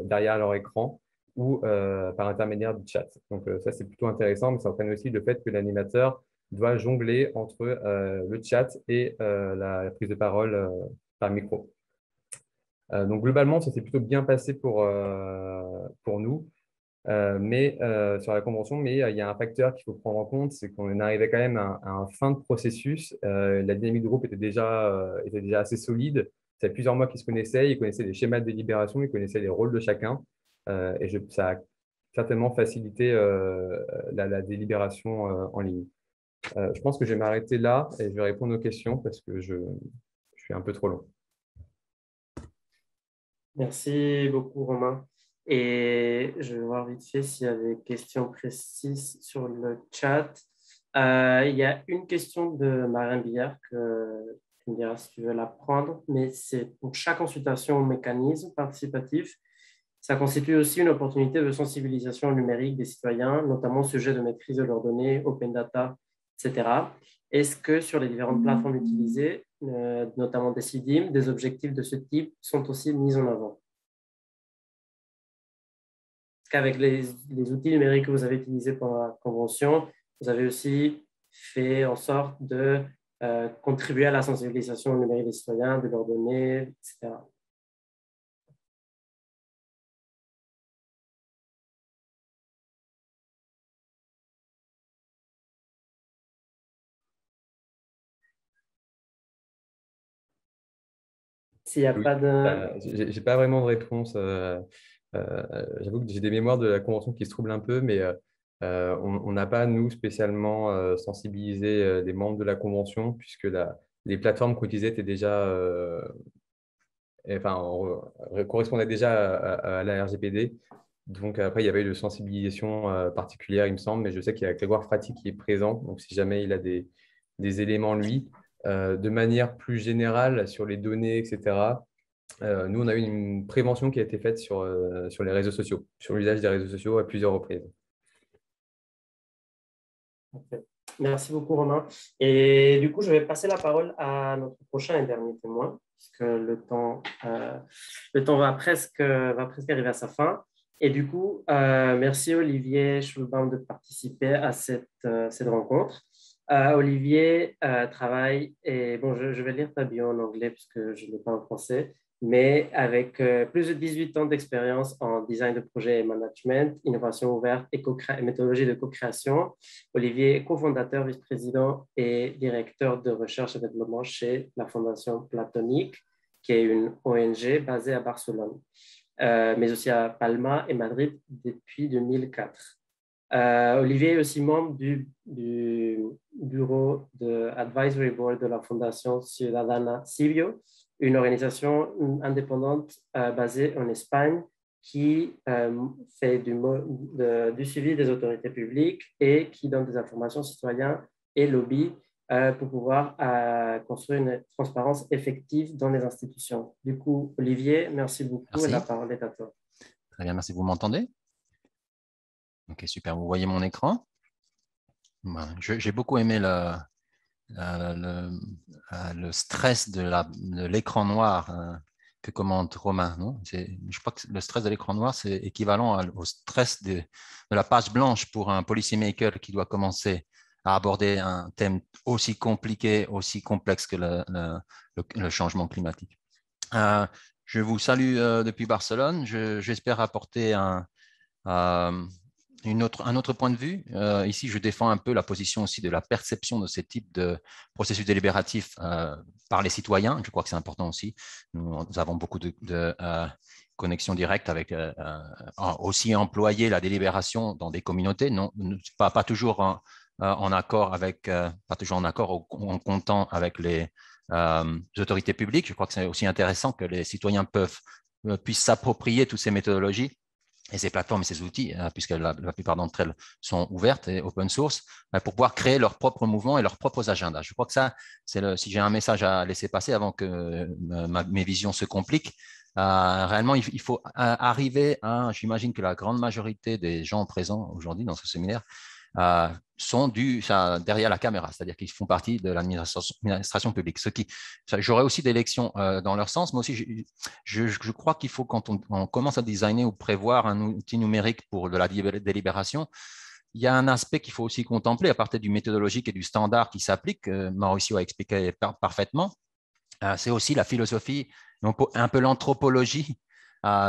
derrière leur écran ou par intermédiaire du chat. Donc, ça, c'est plutôt intéressant, mais ça entraîne aussi le fait que l'animateur doit jongler entre le chat et la prise de parole par micro. Donc, globalement, ça s'est plutôt bien passé pour nous. Sur la convention, mais il y a un facteur qu'il faut prendre en compte, c'est qu'on arrivait quand même à un fin de processus. La dynamique du groupe était déjà assez solide. Ça fait plusieurs mois qu'ils se connaissaient, ils connaissaient les schémas de délibération, ils connaissaient les rôles de chacun. Ça a certainement facilité la délibération en ligne. Je pense que je vais m'arrêter là et je vais répondre aux questions parce que je suis un peu trop long. Merci beaucoup, Romain. Et je vais voir vite fait s'il y a des questions précises sur le chat. Il y a une question de Marin Billard que tu me diras si tu veux la prendre, mais c'est pour chaque consultation au mécanisme participatif. Ça constitue aussi une opportunité de sensibilisation numérique des citoyens, notamment au sujet de maîtrise de leurs données, open data, etc. Est-ce que sur les différentes plateformes utilisées, notamment Decidim, des objectifs de ce type sont aussi mis en avant? Qu'avec les outils numériques que vous avez utilisés pendant la convention, vous avez aussi fait en sorte de contribuer à la sensibilisation numérique des citoyens, de leurs données, etc. S'il n'y a pas de... J'ai pas vraiment de réponse. J'avoue que j'ai des mémoires de la convention qui se troublent un peu, mais on n'a pas, nous, spécialement sensibilisé les membres de la convention, puisque les plateformes qu'on utilisait étaient déjà, correspondaient déjà à la RGPD. Donc, après, il y avait eu de sensibilisation particulière, il me semble, mais je sais qu'il y a Grégoire Frati qui est présent. Donc, si jamais il a des éléments, lui, de manière plus générale sur les données, etc., nous, on a eu une prévention qui a été faite sur les réseaux sociaux, sur l'usage des réseaux sociaux à plusieurs reprises. Okay. Merci beaucoup, Romain. Et du coup, je vais passer la parole à notre prochain et dernier témoin, puisque le temps va presque arriver à sa fin. Et du coup, merci Olivier Schulbaum de participer à cette rencontre. Olivier travaille, et bon, je vais lire ta bio en anglais puisque je ne l'ai pas en français, mais avec plus de 18 ans d'expérience en design de projet et management, innovation ouverte et méthodologie de co-création. Olivier est cofondateur, vice-président et directeur de recherche et développement chez la Fondation Platonique, qui est une ONG basée à Barcelone, mais aussi à Palma et Madrid depuis 2004. Olivier est aussi membre du bureau de Advisory Board de la Fondation Ciudadana Civio, une organisation indépendante basée en Espagne qui fait du suivi des autorités publiques et qui donne des informations citoyennes et lobby pour pouvoir construire une transparence effective dans les institutions. Du coup, Olivier, merci beaucoup. Merci. La parole est à toi. Très bien, merci. Vous m'entendez? Ok, super. Vous voyez mon écran? J'ai beaucoup aimé le stress de l'écran noir que commente Romain. Non, je crois que le stress de l'écran noir, c'est équivalent au stress de la page blanche pour un policy maker qui doit commencer à aborder un thème aussi compliqué, aussi complexe que le changement climatique. Je vous salue depuis Barcelone. J'espère apporter un autre point de vue. Ici, je défends un peu la position aussi de la perception de ces types de processus délibératifs par les citoyens. Je crois que c'est important aussi. Nous avons beaucoup de connexion directe avec aussi employer la délibération dans des communautés, non, pas toujours en accord avec, pas toujours en accord en comptant avec les autorités publiques. Je crois que c'est aussi intéressant que les citoyens puissent s'approprier toutes ces méthodologies et ces plateformes et ces outils, puisque la plupart d'entre elles sont ouvertes et open source, pour pouvoir créer leurs propres mouvements et leurs propres agendas. Je crois que ça, si j'ai un message à laisser passer avant que mes visions se compliquent, réellement, il faut arriver à, j'imagine que la grande majorité des gens présents aujourd'hui dans ce séminaire sont derrière la caméra, c'est-à-dire qu'ils font partie de l'administration publique. J'aurais aussi des lections dans leur sens, mais aussi je crois qu'il faut, quand on commence à designer ou prévoir un outil numérique pour de la délibération, il y a un aspect qu'il faut aussi contempler à partir du méthodologique et du standard qui s'applique, Mauricio a expliqué parfaitement. C'est aussi la philosophie, un peu l'anthropologie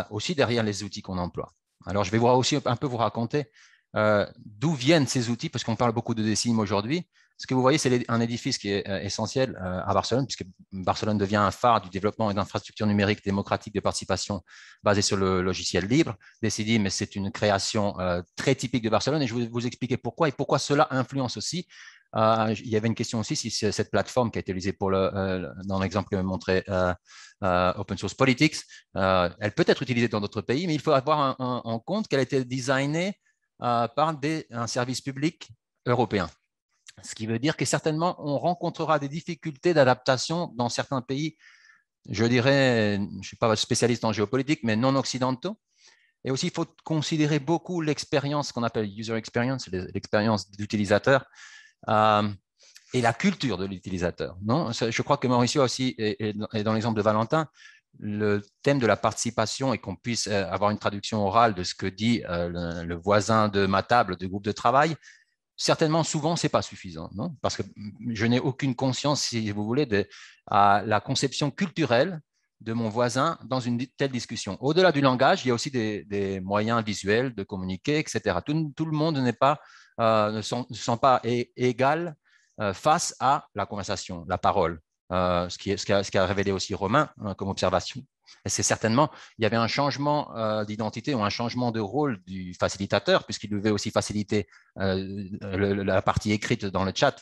aussi derrière les outils qu'on emploie. Alors, je vais aussi un peu vous raconter d'où viennent ces outils, parce qu'on parle beaucoup de DCIM aujourd'hui. Ce que vous voyez, c'est un édifice qui est essentiel à Barcelone, puisque Barcelone devient un phare du développement et d'infrastructures numériques démocratiques de participation basées sur le logiciel libre. DCIM, c'est une création très typique de Barcelone, et je vais vous expliquer pourquoi et pourquoi cela influence aussi. Il y avait une question aussi si cette plateforme qui a été utilisée dans l'exemple que montré Open Source Politics, elle peut être utilisée dans d'autres pays, mais il faut avoir en compte qu'elle a été designée par un service public européen. Ce qui veut dire que certainement, on rencontrera des difficultés d'adaptation dans certains pays, je dirais, je ne suis pas spécialiste en géopolitique, mais non occidentaux. Et aussi, il faut considérer beaucoup l'expérience qu'on appelle user experience, l'expérience d'utilisateur, et la culture de l'utilisateur. Je crois que Mauricio aussi, et dans l'exemple de Valentin, le thème de la participation et qu'on puisse avoir une traduction orale de ce que dit le voisin de ma table du groupe de travail, certainement, souvent, ce n'est pas suffisant, non? Parce que je n'ai aucune conscience, si vous voulez, de la conception culturelle de mon voisin dans une telle discussion. Au-delà du langage, il y a aussi des moyens visuels de communiquer, etc. Tout le monde ne sont pas égal face à la conversation, la parole, ce qu'a révélé aussi Romain comme observation. Et c'est certainement, il y avait un changement d'identité ou un changement de rôle du facilitateur, puisqu'il devait aussi faciliter la partie écrite dans le chat.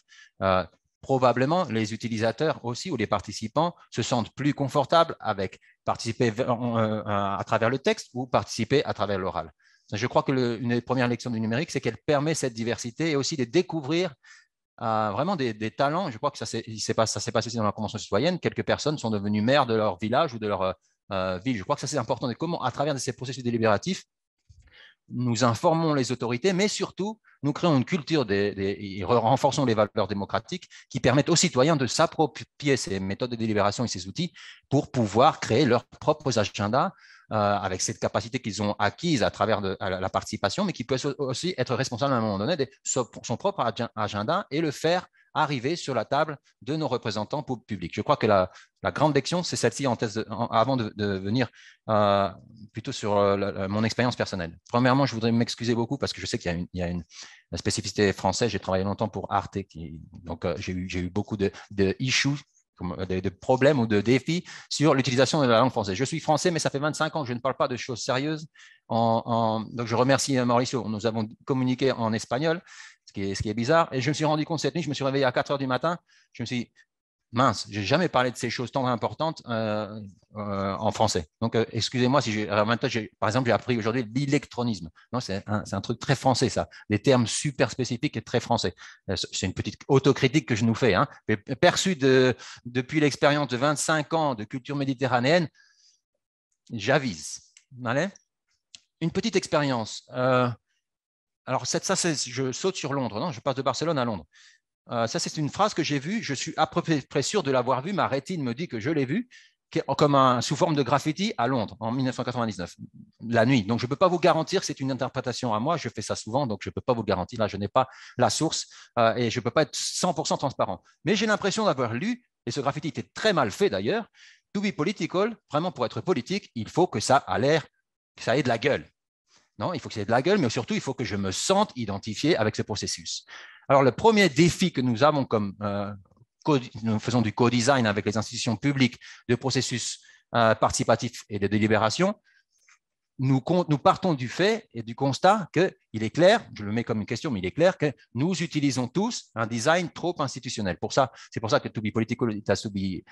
Probablement, les utilisateurs aussi ou les participants se sentent plus confortables avec participer à travers le texte ou participer à travers l'oral. Je crois que une des premières lections du numérique, c'est qu'elle permet cette diversité et aussi de découvrir vraiment des talents. Je crois que ça s'est passé aussi dans la Convention citoyenne. Quelques personnes sont devenues maires de leur village ou de leur ville. Je crois que ça, c'est important. De comment, à travers ces processus délibératifs, nous informons les autorités, mais surtout, nous créons une culture et renforçons les valeurs démocratiques qui permettent aux citoyens de s'approprier ces méthodes de délibération et ces outils pour pouvoir créer leurs propres agendas avec cette capacité qu'ils ont acquise à travers la participation, mais qui peuvent aussi être responsables à un moment donné de son propre agenda et le faire arriver sur la table de nos représentants publics. Je crois que la grande leçon, c'est celle-ci avant de venir plutôt sur mon expérience personnelle. Premièrement, je voudrais m'excuser beaucoup parce que je sais qu'il y a une spécificité française. J'ai travaillé longtemps pour Arte, donc j'ai eu beaucoup de issues, de problèmes ou de défis sur l'utilisation de la langue française. Je suis français, mais ça fait 25 ans que je ne parle pas de choses sérieuses. Donc, je remercie Mauricio. Nous avons communiqué en espagnol, ce qui est bizarre. Et je me suis rendu compte cette nuit, je me suis réveillé à 4 heures du matin. Je me suis dit, mince, je n'ai jamais parlé de ces choses tant importantes en français. Donc, excusez-moi si par exemple, j'ai appris aujourd'hui l'électronisme. C'est un truc très français, ça. Des termes super spécifiques et très français. C'est une petite autocritique que je nous fais. Mais perçu depuis l'expérience de 25 ans de culture méditerranéenne, j'avise. Une petite expérience. Alors, je saute sur Londres. Non, je passe de Barcelone à Londres. Ça, c'est une phrase que j'ai vue. Je suis à peu près sûr de l'avoir vue. Ma rétine me dit que je l'ai vue. sous forme de graffiti à Londres en 1999, la nuit. Donc, je ne peux pas vous garantir que c'est une interprétation à moi. Je fais ça souvent, donc je ne peux pas vous le garantir. Là, je n'ai pas la source et je ne peux pas être 100% transparent. Mais j'ai l'impression d'avoir lu, et ce graffiti était très mal fait d'ailleurs, to be political, vraiment pour être politique, il faut que ça ait de la gueule. Non, il faut que ça ait de la gueule, mais surtout, il faut que je me sente identifié avec ce processus. Alors, le premier défi que nous avons nous faisons du co-design avec les institutions publiques de processus participatifs et de délibération, nous partons du fait et du constat qu'il est clair, je le mets comme une question, mais il est clair que nous utilisons tous un design trop institutionnel. C'est pour ça que to be political, it has to be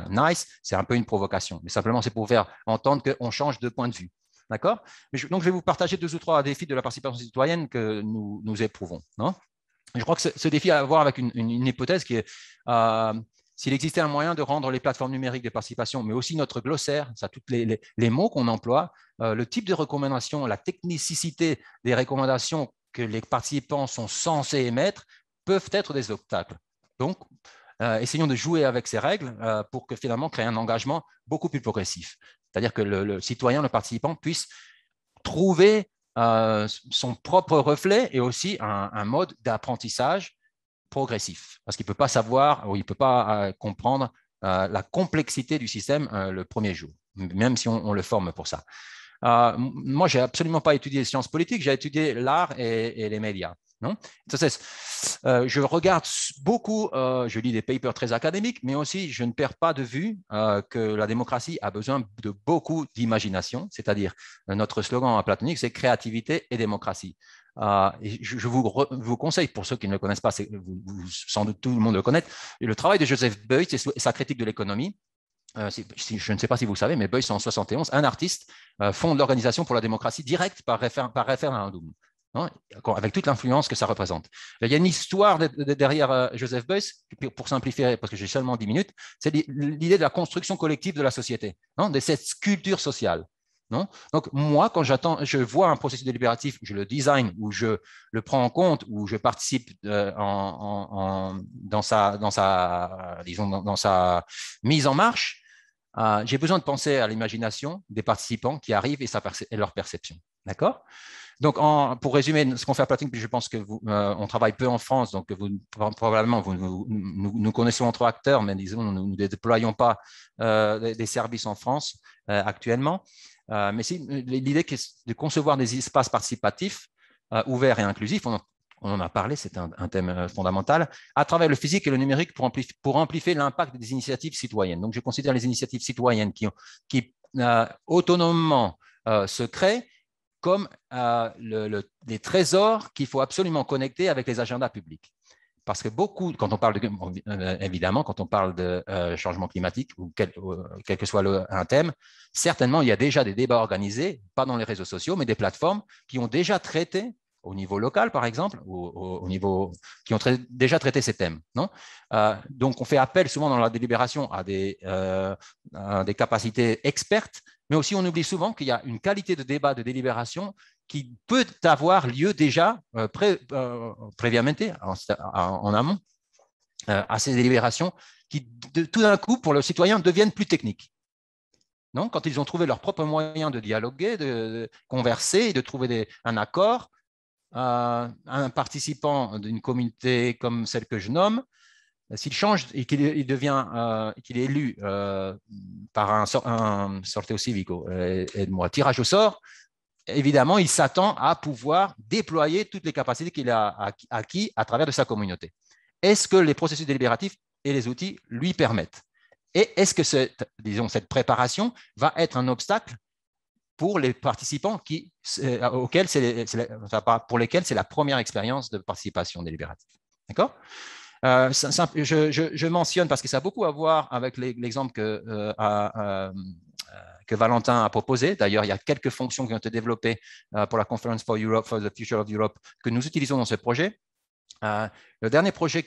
nice, c'est un peu une provocation. Mais simplement, c'est pour faire entendre qu'on change de point de vue. D'accord? Donc, je vais vous partager 2 ou 3 défis de la participation citoyenne que nous éprouvons. Non? Je crois que ce défi a à voir avec une hypothèse qui est s'il existait un moyen de rendre les plateformes numériques de participation, mais aussi notre glossaire, ça, tous les mots qu'on emploie, le type de recommandations, la technicité des recommandations que les participants sont censés émettre peuvent être des obstacles. Donc, essayons de jouer avec ces règles pour que finalement créer un engagement beaucoup plus progressif. C'est-à-dire que le citoyen, le participant puisse trouver son propre reflet et aussi un mode d'apprentissage progressif, parce qu'il ne peut pas savoir ou il ne peut pas comprendre la complexité du système le premier jour, même si on le forme pour ça. Moi, je n'ai absolument pas étudié les sciences politiques, j'ai étudié l'art et les médias. Non? Entonces, je regarde beaucoup, je lis des papers très académiques, mais aussi je ne perds pas de vue que la démocratie a besoin de beaucoup d'imagination, c'est-à-dire notre slogan platonique, c'est créativité et démocratie. Et je vous conseille, pour ceux qui ne le connaissent pas, sans doute tout le monde le connaît, le travail de Joseph Beuys et sa critique de l'économie. Je ne sais pas si vous savez, mais Beuys, en 1971, un artiste, fonde l'Organisation pour la démocratie directe par référendum. Hein, avec toute l'influence que ça représente. Il y a une histoire derrière Joseph Beuys, pour simplifier, parce que j'ai seulement 10 minutes, c'est l'idée de la construction collective de la société, non, de cette culture sociale. Non? Donc, moi, quand je vois un processus délibératif, je le design, ou je le prends en compte, ou je participe dans sa mise en marche, j'ai besoin de penser à l'imagination des participants qui arrivent et leur perception. D'accord? Donc, pour résumer ce qu'on fait à Platonique, je pense que on travaille peu en France, donc probablement nous connaissons entre acteurs, mais disons, nous ne déployons pas des services en France actuellement. Mais l'idée de concevoir des espaces participatifs ouverts et inclusifs, on en a parlé, c'est un thème fondamental, à travers le physique et le numérique pour amplifier l'impact des initiatives citoyennes. Donc, je considère les initiatives citoyennes qui autonomement se créent comme les trésors qu'il faut absolument connecter avec les agendas publics. Parce que quand on parle évidemment, quand on parle de changement climatique ou quel que soit un thème, certainement, il y a déjà des débats organisés, pas dans les réseaux sociaux, mais des plateformes qui ont déjà traité, au niveau local, par exemple, qui ont déjà traité ces thèmes. Non? Donc, on fait appel souvent dans la délibération à des capacités expertes, mais aussi on oublie souvent qu'il y a une qualité de débat, de délibération qui peut avoir lieu déjà préviamente, en amont, à ces délibérations qui, tout d'un coup, pour le citoyen, deviennent plus techniques. Non? Quand ils ont trouvé leur propre moyen de dialoguer, de converser, de trouver un accord, un participant d'une communauté comme celle que je nomme, s'il change et qu'il est élu par un sorteo civico, tirage au sort, évidemment, il s'attend à pouvoir déployer toutes les capacités qu'il a acquis à travers de sa communauté. Est-ce que les processus délibératifs et les outils lui permettent? Et est-ce que cette préparation va être un obstacle pour les participants pour lesquels c'est la première expérience de participation délibérative? D'accord? Je mentionne parce que ça a beaucoup à voir avec l'exemple que Valentin a proposé. D'ailleurs, il y a quelques fonctions qui ont été développées pour la Conference for the Future of Europe que nous utilisons dans ce projet. Le dernier projet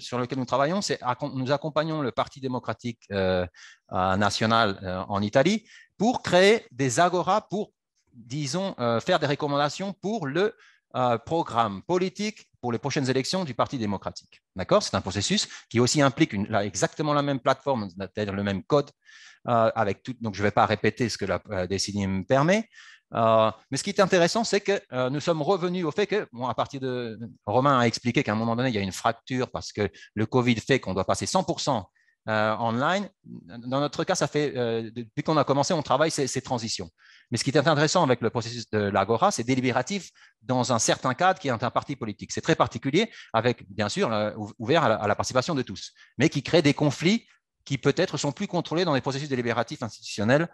sur lequel nous travaillons, c'est nous accompagnons le Parti démocratique national en Italie pour créer des agoras pour, disons, faire des recommandations pour le programme politique pour les prochaines élections du Parti démocratique. D'accord? C'est un processus qui aussi implique exactement la même plateforme, c'est-à-dire le même code, donc je ne vais pas répéter ce que la Decidim permet. Mais ce qui est intéressant, c'est que nous sommes revenus au fait que, à partir de… Romain a expliqué qu'à un moment donné, il y a une fracture parce que le Covid fait qu'on doit passer 100% online. Dans notre cas, ça fait, depuis qu'on a commencé, on travaille ces transitions. Mais ce qui est intéressant avec le processus de l'Agora, c'est délibératif dans un certain cadre qui est un parti politique. C'est très particulier, avec, bien sûr, ouvert à la participation de tous, mais qui crée des conflits qui peut-être sont plus contrôlés dans les processus délibératifs institutionnels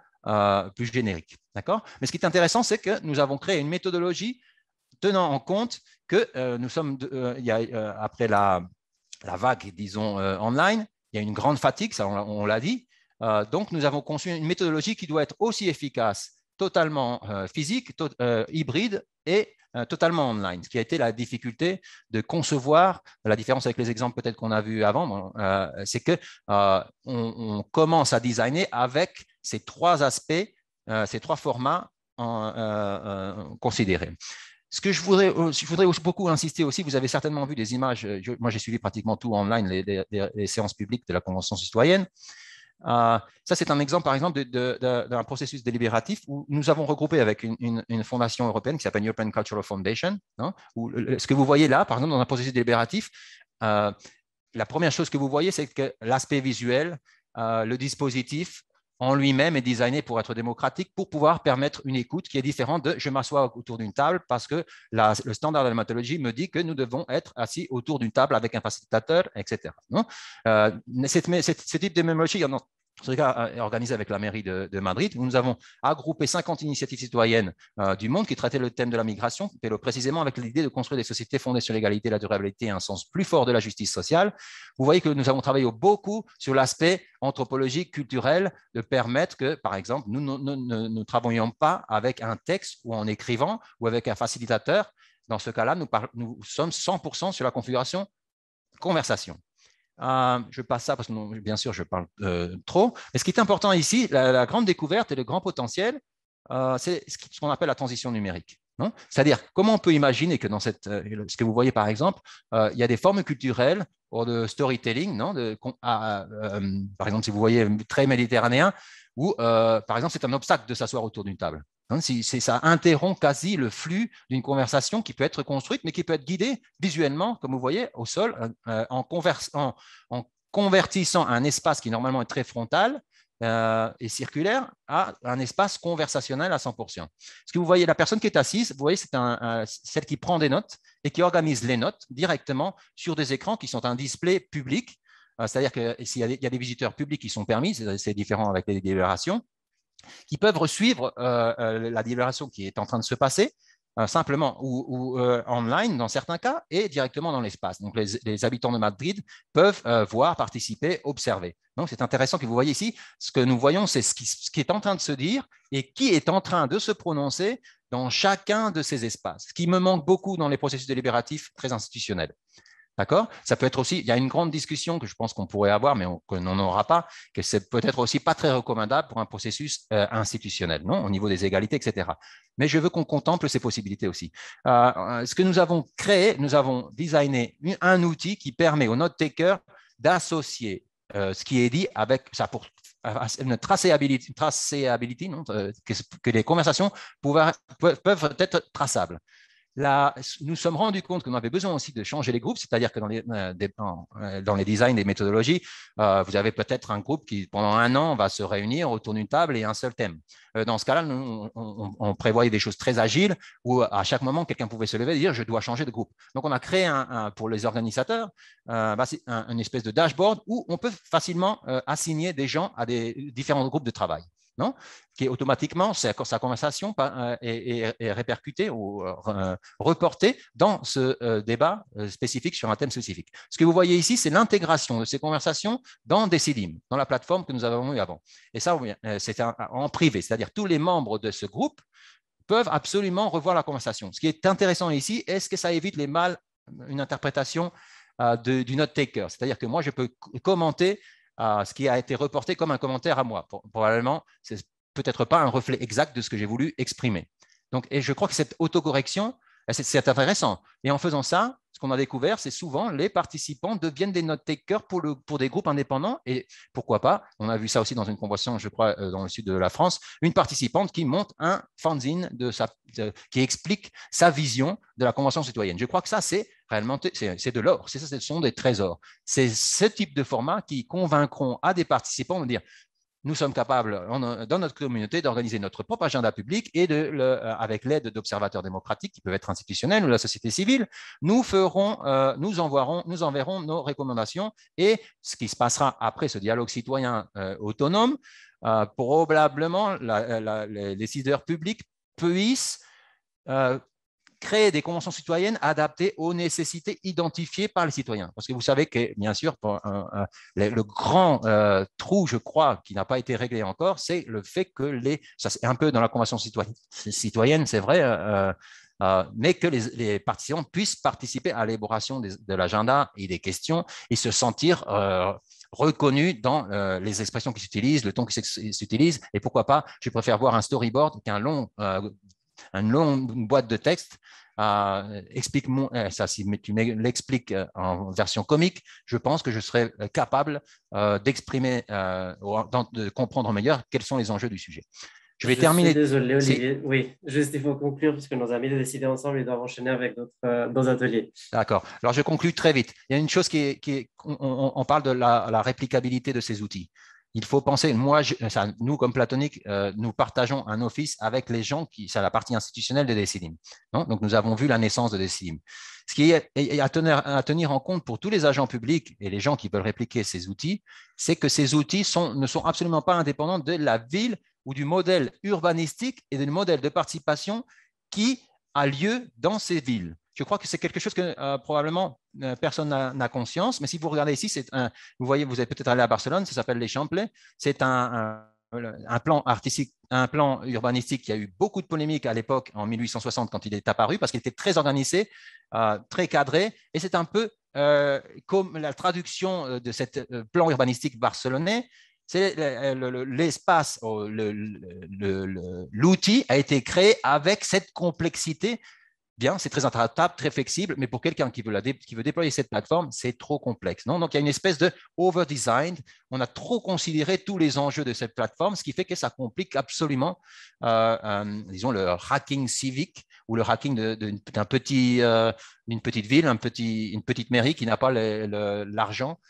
plus génériques. D'accord ? Mais ce qui est intéressant, c'est que nous avons créé une méthodologie tenant en compte que nous sommes, après la vague, disons, online, il y a une grande fatigue, ça on l'a dit. Donc, nous avons conçu une méthodologie qui doit être aussi efficace, totalement physique, hybride et totalement online, ce qui a été la difficulté de concevoir. La différence avec les exemples peut-être qu'on a vus avant, c'est qu'on commence à designer avec ces trois aspects, ces trois formats considérés. Ce que je voudrais beaucoup insister aussi, vous avez certainement vu des images, moi j'ai suivi pratiquement tout online, les séances publiques de la Convention citoyenne. Ça, c'est un exemple, par exemple, d'un processus délibératif où nous avons regroupé avec une fondation européenne qui s'appelle European Cultural Foundation. Où ce que vous voyez là, par exemple, dans un processus délibératif, la première chose que vous voyez, c'est que l'aspect visuel, le dispositif, en lui-même est designé pour être démocratique, pour pouvoir permettre une écoute qui est différente de « je m'assois autour d'une table parce que le standard de la méthodologie me dit que nous devons être assis autour d'une table avec un facilitateur, etc. » Ce type de méthodologie, il y en a en tout cas organisé avec la mairie de Madrid, où nous avons agrupé 50 initiatives citoyennes du monde qui traitaient le thème de la migration, précisément avec l'idée de construire des sociétés fondées sur l'égalité, la durabilité et un sens plus fort de la justice sociale. Vous voyez que nous avons travaillé beaucoup sur l'aspect anthropologique, culturel, de permettre que, par exemple, nous ne travaillions pas avec un texte ou en écrivant ou avec un facilitateur. Dans ce cas-là, nous sommes 100% sur la configuration conversation. Je passe ça parce que, bien sûr, je parle trop. Mais ce qui est important ici, la grande découverte et le grand potentiel, c'est ce qu'on appelle la transition numérique. C'est-à-dire, comment on peut imaginer que dans ce que vous voyez, par exemple, il y a des formes culturelles ou de storytelling, par exemple, si vous voyez très méditerranéen, où, par exemple, c'est un obstacle de s'asseoir autour d'une table. Ça interrompt quasi le flux d'une conversation qui peut être construite, mais qui peut être guidée visuellement, comme vous voyez, au sol, en convertissant un espace qui normalement est très frontal et circulaire à un espace conversationnel à 100%. Ce que vous voyez, la personne qui est assise, vous voyez, c'est celle qui prend des notes et qui organise les notes directement sur des écrans qui sont un display public. C'est-à-dire que s'il y a des visiteurs publics qui sont permis, c'est différent avec les délibérations, qui peuvent suivre la délibération qui est en train de se passer, simplement ou online dans certains cas, et directement dans l'espace. Donc, les habitants de Madrid peuvent voir, participer, observer. Donc, c'est intéressant que vous voyez ici, ce que nous voyons, c'est ce qui est en train de se dire et qui est en train de se prononcer dans chacun de ces espaces, ce qui me manque beaucoup dans les processus délibératifs très institutionnels. D'accord ? Ça peut être aussi, il y a une grande discussion que je pense qu'on pourrait avoir, mais qu'on n'en aura pas, que c'est peut-être aussi pas très recommandable pour un processus institutionnel, non ? Au niveau des égalités, etc. Mais je veux qu'on contemple ces possibilités aussi. Ce que nous avons créé, nous avons designé un outil qui permet aux note-takers d'associer ce qui est dit avec ça pour une traçability, non ? Que les conversations peuvent être traçables. Là, nous sommes rendus compte qu'on avait besoin aussi de changer les groupes, c'est-à-dire que dans les designs des méthodologies, vous avez peut-être un groupe qui, pendant un an, va se réunir autour d'une table et un seul thème. Dans ce cas-là, on prévoyait des choses très agiles où à chaque moment, quelqu'un pouvait se lever et dire « je dois changer de groupe ». Donc, on a créé pour les organisateurs une espèce de dashboard où on peut facilement assigner des gens à des différents groupes de travail. Non, qui est automatiquement, sa conversation est répercutée ou reportée dans ce débat spécifique sur un thème spécifique. Ce que vous voyez ici, c'est l'intégration de ces conversations dans Decidim, dans la plateforme que nous avons eue avant. Et ça, c'est en privé, c'est-à-dire tous les membres de ce groupe peuvent absolument revoir la conversation. Ce qui est intéressant ici, est-ce que ça évite une interprétation du note-taker, c'est-à-dire que moi, je peux commenter ce qui a été reporté comme un commentaire à moi. Probablement, ce n'est peut-être pas un reflet exact de ce que j'ai voulu exprimer. Donc, et je crois que cette autocorrection C'est intéressant. Et en faisant ça, ce qu'on a découvert, c'est souvent les participants deviennent des note-takers pour des groupes indépendants. Et pourquoi pas, on a vu ça aussi dans une convention, je crois, dans le sud de la France, une participante qui monte un fanzine qui explique sa vision de la convention citoyenne. Je crois que ça, c'est réellement de l'or. Ce sont des trésors. C'est ce type de format qui convaincront à des participants de dire nous sommes capables, dans notre communauté, d'organiser notre propre agenda public et avec l'aide d'observateurs démocratiques qui peuvent être institutionnels ou la société civile, nous enverrons nos recommandations et ce qui se passera après ce dialogue citoyen autonome, probablement les décideurs publics puissent créer des conventions citoyennes adaptées aux nécessités identifiées par les citoyens. Parce que vous savez que, bien sûr, le grand trou, je crois, qui n'a pas été réglé encore, c'est le fait que ça c'est un peu dans la convention citoyenne, c'est vrai, mais que les participants puissent participer à l'élaboration de l'agenda et des questions et se sentir reconnus dans les expressions qui s'utilisent, le ton qui s'utilise, et pourquoi pas, je préfère voir un storyboard une longue boîte de texte. Explique-moi ça, si tu l'expliques en version comique, je pense que je serai capable d'exprimer, de comprendre meilleur quels sont les enjeux du sujet. Je suis désolé, Olivier. Oui, juste il faut conclure parce que nos amis de décider ensemble, ils doivent enchaîner avec d'autres ateliers. D'accord. Alors, je conclue très vite. Il y a une chose on parle de la réplicabilité de ces outils. Il faut penser, nous, comme Platonique, nous partageons un office avec les gens c'est la partie institutionnelle de Decidim. Donc, nous avons vu la naissance de Decidim. Ce qui est à tenir en compte pour tous les agents publics et les gens qui veulent répliquer ces outils, c'est que ces outils ne sont absolument pas indépendants de la ville ou du modèle urbanistique et du modèle de participation qui a lieu dans ces villes. Je crois que c'est quelque chose que probablement personne n'a conscience, mais si vous regardez ici, vous voyez, vous êtes peut-être allé à Barcelone, ça s'appelle les Champlets, c'est un plan artistique, un plan urbanistique qui a eu beaucoup de polémiques à l'époque, en 1860, quand il est apparu, parce qu'il était très organisé, très cadré, et c'est un peu comme la traduction de ce plan urbanistique barcelonais. C'est l'espace, l'outil a été créé avec cette complexité. Bien, c'est très adaptable, très flexible, mais pour quelqu'un qui veut déployer cette plateforme, c'est trop complexe. Non? Donc, il y a une espèce de over-design. On a trop considéré tous les enjeux de cette plateforme, ce qui fait que ça complique absolument, disons, le hacking civique ou le hacking d'une petite ville, une petite mairie qui n'a pas l'argent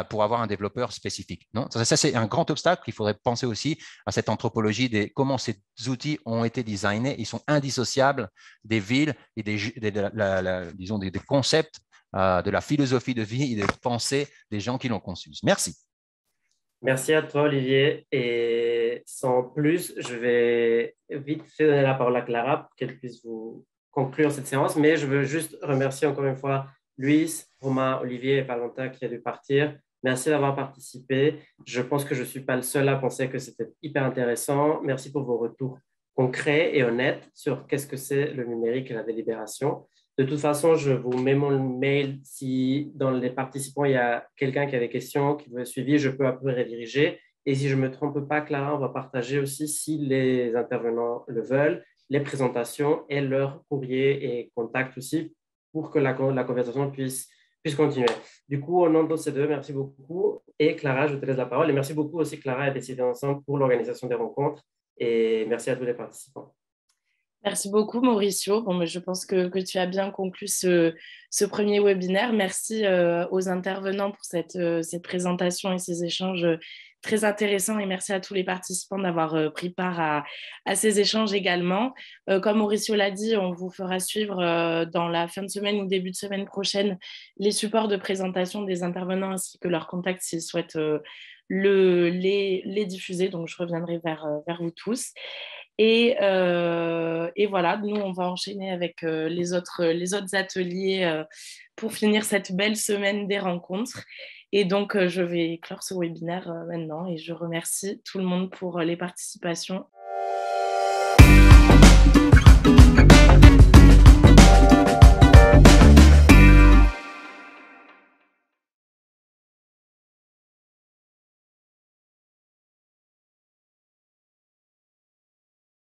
pour avoir un développeur spécifique. Non, ça c'est un grand obstacle. Il faudrait penser aussi à cette anthropologie de comment ces outils ont été designés. Ils sont indissociables des villes et disons des concepts, de la philosophie de vie et de pensée des gens qui l'ont conçu. Merci. Merci à toi, Olivier. Et sans plus, je vais vite fait donner la parole à Clara pour qu'elle puisse vous conclure cette séance. Mais je veux juste remercier encore une fois Luis, Romain, Olivier et Valentin qui a dû partir. Merci d'avoir participé. Je pense que je ne suis pas le seul à penser que c'était hyper intéressant. Merci pour vos retours concrets et honnêtes sur qu'est-ce que c'est le numérique et la délibération. De toute façon, je vous mets mon mail. Si dans les participants, il y a quelqu'un qui a des questions, qui veut suivre, je peux après rediriger. Et si je ne me trompe pas, Clara, on va partager aussi, si les intervenants le veulent, les présentations et leur courrier et contact aussi pour que la conversation puisse continuer. Du coup, au nom de ces deux, merci beaucoup. Et Clara, je te laisse la parole. Et merci beaucoup aussi, Clara, et Décider Ensemble pour l'organisation des rencontres. Et merci à tous les participants. Merci beaucoup, Mauricio. Bon, mais je pense que tu as bien conclu ce premier webinaire. Merci aux intervenants pour cette présentation et ces échanges très intéressants. Et merci à tous les participants d'avoir pris part à ces échanges également. Comme Mauricio l'a dit, on vous fera suivre dans la fin de semaine ou début de semaine prochaine les supports de présentation des intervenants ainsi que leurs contacts s'ils souhaitent les diffuser. Donc, je reviendrai vers vous tous. Et voilà, nous, on va enchaîner avec les autres ateliers pour finir cette belle semaine des rencontres. Et donc, je vais clore ce webinaire maintenant et je remercie tout le monde pour les participations.